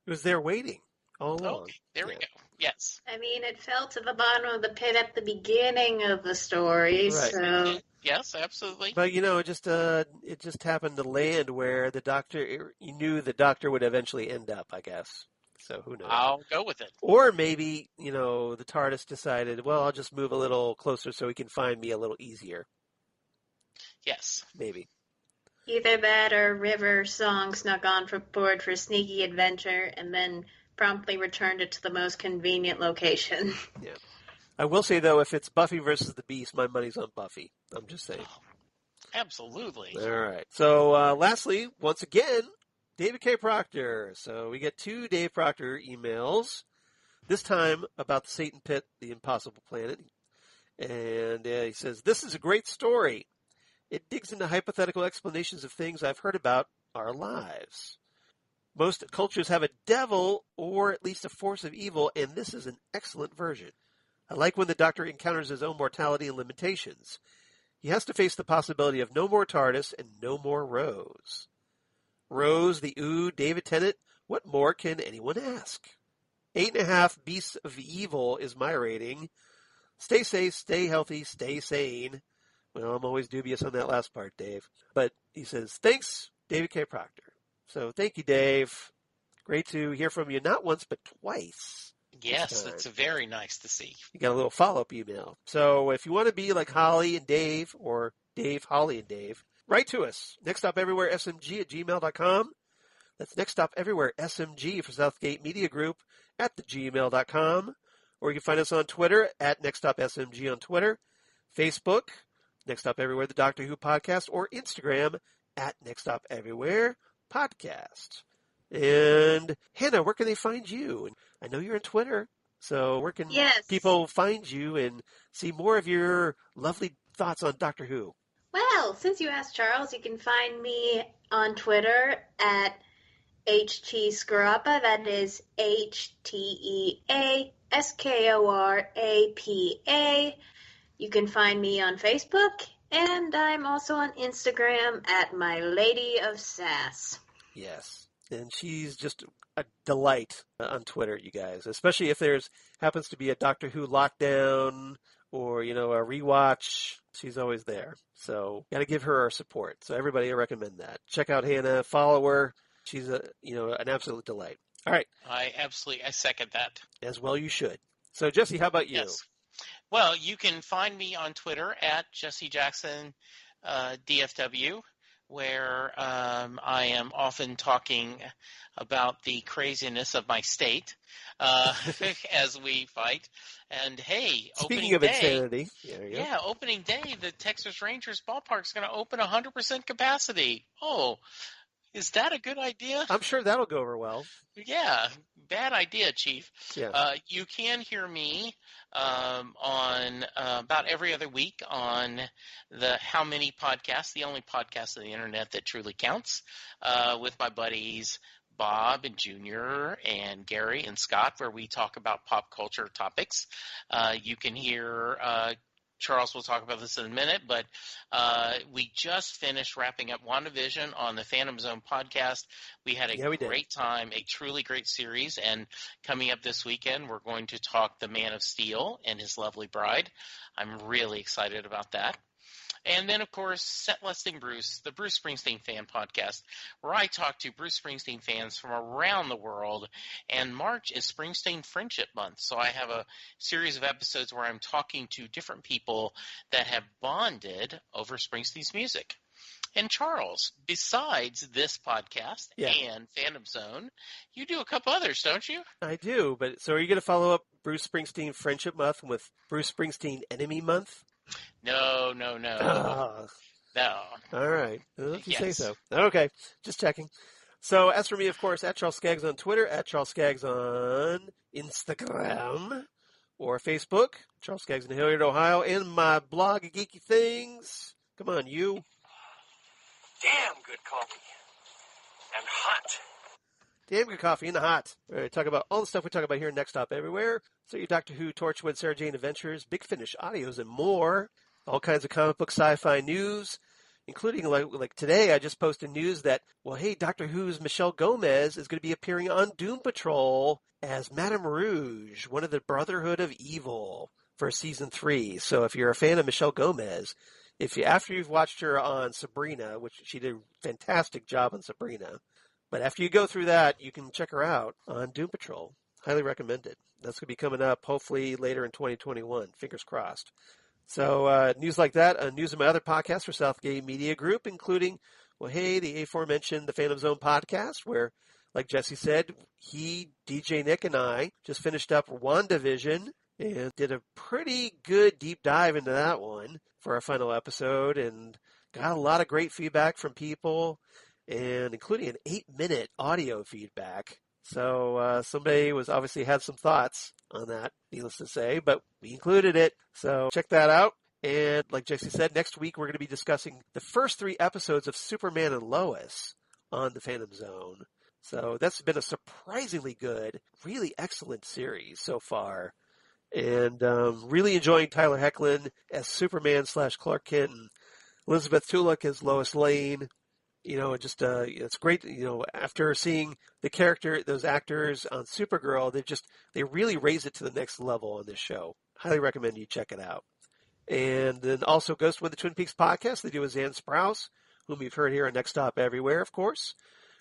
B: it was there waiting all along.
C: Okay, there we go. Yes.
D: I mean, it fell to the bottom of the pit at the beginning of the story,
B: right.
D: So...
C: Yes, absolutely.
B: But, it just happened to land where the Doctor, you knew the Doctor would eventually end up, I guess. So who knows?
C: I'll go with it.
B: Or maybe, the TARDIS decided, well, I'll just move a little closer so he can find me a little easier.
C: Yes.
B: Maybe.
D: Either that or River Song snuck on board for a sneaky adventure and then promptly returned it to the most convenient location.
B: Yeah. I will say, though, if it's Buffy versus the Beast, my money's on Buffy. I'm just saying.
C: Oh, absolutely.
B: All right. So, lastly, once again, David K. Proctor. So we get 2 Dave Proctor emails, this time about the Satan Pit, the Impossible Planet. And he says, this is a great story. It digs into hypothetical explanations of things I've heard about our lives. Most cultures have a devil or at least a force of evil, and this is an excellent version. I like when the Doctor encounters his own mortality and limitations. He has to face the possibility of no more TARDIS and no more Rose. Rose, the Ood, David Tennant, what more can anyone ask? 8.5 Beasts of Evil is my rating. Stay safe, stay healthy, stay sane. Well, I'm always dubious on that last part, Dave. But he says, thanks, David K. Proctor. So thank you, Dave. Great to hear from you not once, but twice.
C: Yes, it's very nice to see.
B: You got a little follow-up email. So if you want to be like Holly and Dave, or Dave, Holly, and Dave, write to us. nextstopeverywheresmg@gmail.com. That's nextstopeverywheresmg for Southgate Media Group at thegmail.com. Or you can find us on Twitter at nextstopsmg on Twitter, Facebook, Next Stop Everywhere, the Doctor Who Podcast, or Instagram at Next Stop Everywhere Podcast. And Hannah, where can they find you? I know you're on Twitter, so where can people find you and see more of your lovely thoughts on Doctor Who?
D: Well, since you asked, Charles, you can find me on Twitter at HT Skorapa. That is HTEASKORAPA. You can find me on Facebook, and I'm also on Instagram at My Lady of Sass.
B: Yes, and she's just a delight on Twitter, you guys, especially if there's happens to be a Doctor Who lockdown or, a rewatch. She's always there. So got to give her our support. So everybody, I recommend that. Check out Hannah, follow her. She's an absolute delight. All right.
C: I second that.
B: As well you should. So Jesse, how about you?
C: Yes. Well, you can find me on Twitter at Jesse Jackson DFW, where I am often talking about the craziness of my state as we fight. And hey,
B: speaking of insanity,
C: opening day, the Texas Rangers ballpark is going to open 100% capacity. Oh, is that a good idea?
B: I'm sure that'll go over well.
C: Yeah, bad idea, Chief.
B: Yeah.
C: You can hear me on about every other week on the How Many podcast, the only podcast on the internet that truly counts, with my buddies Bob and Junior and Gary and Scott, where we talk about pop culture topics. You can hear Charles will talk about this in a minute, but we just finished wrapping up WandaVision on the Phantom Zone podcast. We had a great time, a truly great series, and coming up this weekend, we're going to talk The Man of Steel and His Lovely Bride. I'm really excited about that. And then, of course, Set Listing Bruce, the Bruce Springsteen fan podcast, where I talk to Bruce Springsteen fans from around the world. And March is Springsteen Friendship Month. So I have a series of episodes where I'm talking to different people that have bonded over Springsteen's music. And Charles, besides this podcast and Phantom Zone, you do a couple others, don't you?
B: I do. But so are you going to follow up Bruce Springsteen Friendship Month with Bruce Springsteen Enemy Month?
C: No. No.
B: All right. Well, if you say so. Okay. Just checking. So as for me, of course, at Charles Skaggs on Twitter, at Charles Skaggs on Instagram or Facebook, Charles Skaggs in Hilliard, Ohio, and my blog, Geeky Things. Come on, you.
E: Damn good coffee. And hot.
B: Damn good coffee in the hot. All right, talk about all the stuff we talk about here Next Stop Everywhere. So your Doctor Who, Torchwood, Sarah Jane Adventures, Big Finish audios, and more. All kinds of comic book sci-fi news, including like today I just posted news that, well, hey, Doctor Who's Michelle Gomez is going to be appearing on Doom Patrol as Madame Rouge, one of the Brotherhood of Evil for season 3. So if you're a fan of Michelle Gomez, after you've watched her on Sabrina, which she did a fantastic job on Sabrina, but after you go through that, you can check her out on Doom Patrol. Highly recommended. That's going to be coming up hopefully later in 2021. Fingers crossed. So news like that, news of my other podcasts for Southgate Media Group, including, well, hey, the aforementioned The Phantom Zone podcast, where, like Jesse said, DJ Nick, and I just finished up WandaVision and did a pretty good deep dive into that one for our final episode and got a lot of great feedback from people, and including an 8-minute audio feedback. So somebody obviously had some thoughts on that, needless to say, but we included it. So check that out. And like Jesse said, next week we're going to be discussing the first 3 episodes of Superman and Lois on the Phantom Zone. So that's been a surprisingly good, really excellent series so far. And really enjoying Tyler Hoechlin as Superman / Clark Kent, and Elizabeth Tulloch as Lois Lane. It's great. After seeing those actors on Supergirl, they really raise it to the next level on this show. Highly recommend you check it out. And then also Ghost with the Twin Peaks podcast they do with Zan Sprouse, whom you've heard here on Next Stop Everywhere, of course,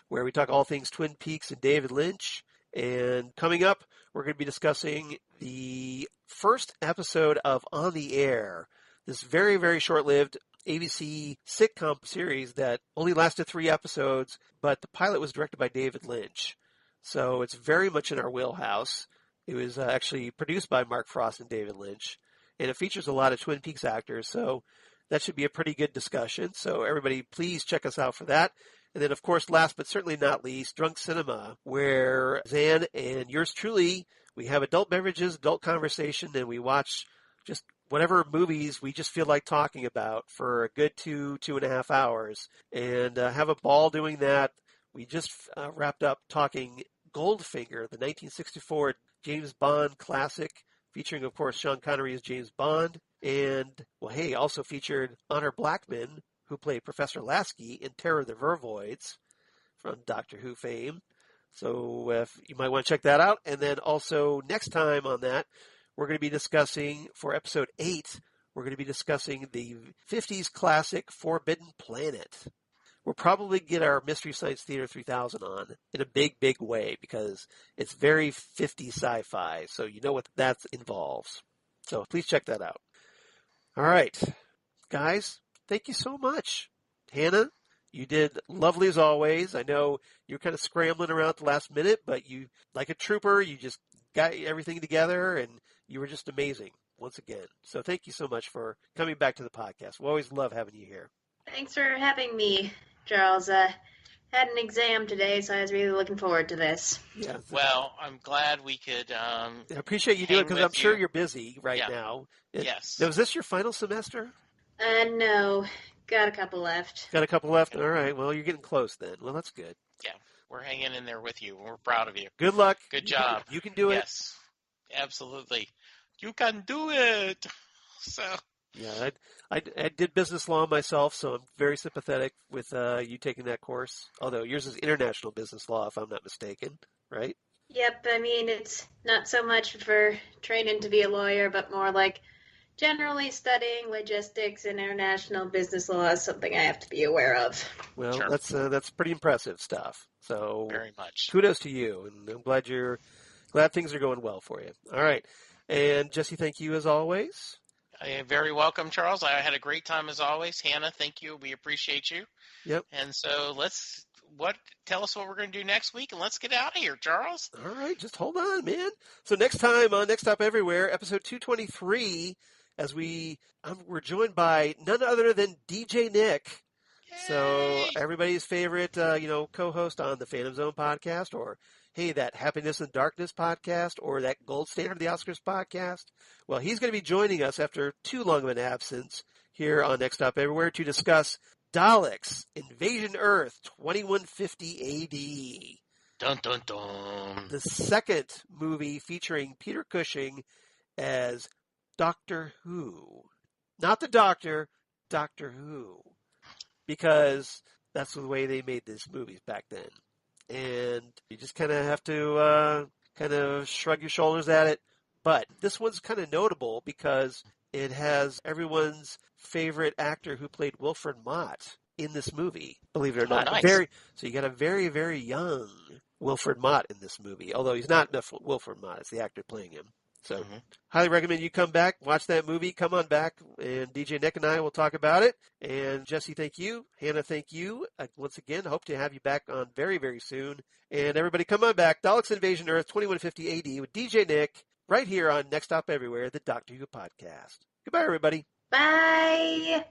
B: where we talk all things Twin Peaks and David Lynch. And coming up, we're going to be discussing the first episode of On the Air, this very, very short-lived ABC sitcom series that only lasted 3 episodes, but the pilot was directed by David Lynch. So it's very much in our wheelhouse. It was actually produced by Mark Frost and David Lynch, and it features a lot of Twin Peaks actors, so that should be a pretty good discussion. So everybody, please check us out for that. And then, of course, last but certainly not least, Drunk Cinema, where Zan and yours truly, we have adult beverages, adult conversation, and we watch just whatever movies we just feel like talking about for a good 2.5 hours, and have a ball doing that. We just wrapped up talking Goldfinger, the 1964 James Bond classic, featuring, of course, Sean Connery as James Bond, and, well, hey, also featured Honor Blackman, who played Professor Lasky in Terror of the Vervoids from Doctor Who fame. So you might want to check that out. And then also next time on that, we're going to be discussing, for episode 8, we're going to be discussing the 50s classic Forbidden Planet. We'll probably get our Mystery Science Theater 3000 on in a big, big way because it's very 50s sci-fi, so you know what that involves. So please check that out. All right, guys, thank you so much. Hannah, you did lovely as always. I know you're kind of scrambling around at the last minute, but you, like a trooper, you just got everything together, and you were just amazing once again. So thank you so much for coming back to the podcast. We always love having you here.
D: Thanks for having me, Charles. had an exam today, so I was really looking forward to this.
B: Yeah.
C: Well, I'm glad we could.
B: I appreciate you doing it because I'm sure you're busy right
C: Yeah.
B: now.
C: Yes.
B: Now, is this your final semester?
D: No. Got a couple left.
B: Got a couple left? All right. Well, you're getting close then. Well, that's good.
C: Yeah. We're hanging in there with you. We're proud of you.
B: Good luck.
C: Good job.
B: You can do it.
C: Yes. Absolutely. You can do it. So.
B: Yeah, I did business law myself, so I'm very sympathetic with you taking that course. Although yours is international business law, if I'm not mistaken, right?
D: Yep, I mean, it's not so much for training to be a lawyer, but more like generally studying logistics and international business law is something I have to be aware of.
B: Well,
C: Sure.
B: that's pretty impressive stuff. So
C: Very much.
B: kudos to you, and I'm glad things are going well for you. All right, and Jesse, thank you as always.
C: You're very welcome, Charles. I had a great time as always. Hannah, thank you. We appreciate you.
B: Yep.
C: And so tell us what we're going to do next week, and let's get out of here, Charles.
B: All right, just hold on, man. So next time on Next Stop Everywhere, episode 223, as we're joined by none other than DJ Nick.
C: Yay!
B: So everybody's favorite, co-host on the Phantom Zone podcast, or hey, that Happiness and Darkness podcast, or that Gold Standard of the Oscars podcast. Well, he's going to be joining us after too long of an absence here on Next Stop Everywhere to discuss Daleks, Invasion Earth, 2150 AD.
C: Dun, dun, dun.
B: The second movie featuring Peter Cushing as Doctor Who. Not the Doctor, Doctor Who. Because that's the way they made these movies back then. And you just kind of have to kind of shrug your shoulders at it. But this one's kind of notable because it has everyone's favorite actor who played Wilfred Mott in this movie, believe it or not.
C: Nice.
B: So you got a very, very young Wilfred Mott in this movie, although he's not Wilfred Mott. It's the actor playing him. So highly recommend you come back, watch that movie, come on back, and DJ Nick and I will talk about it. And Jesse, thank you. Hannah, thank you. Once again, hope to have you back on very, very soon. And everybody come on back. Daleks Invasion Earth 2150 AD with DJ Nick right here on Next Stop Everywhere, the Doctor Who podcast. Goodbye, everybody.
D: Bye!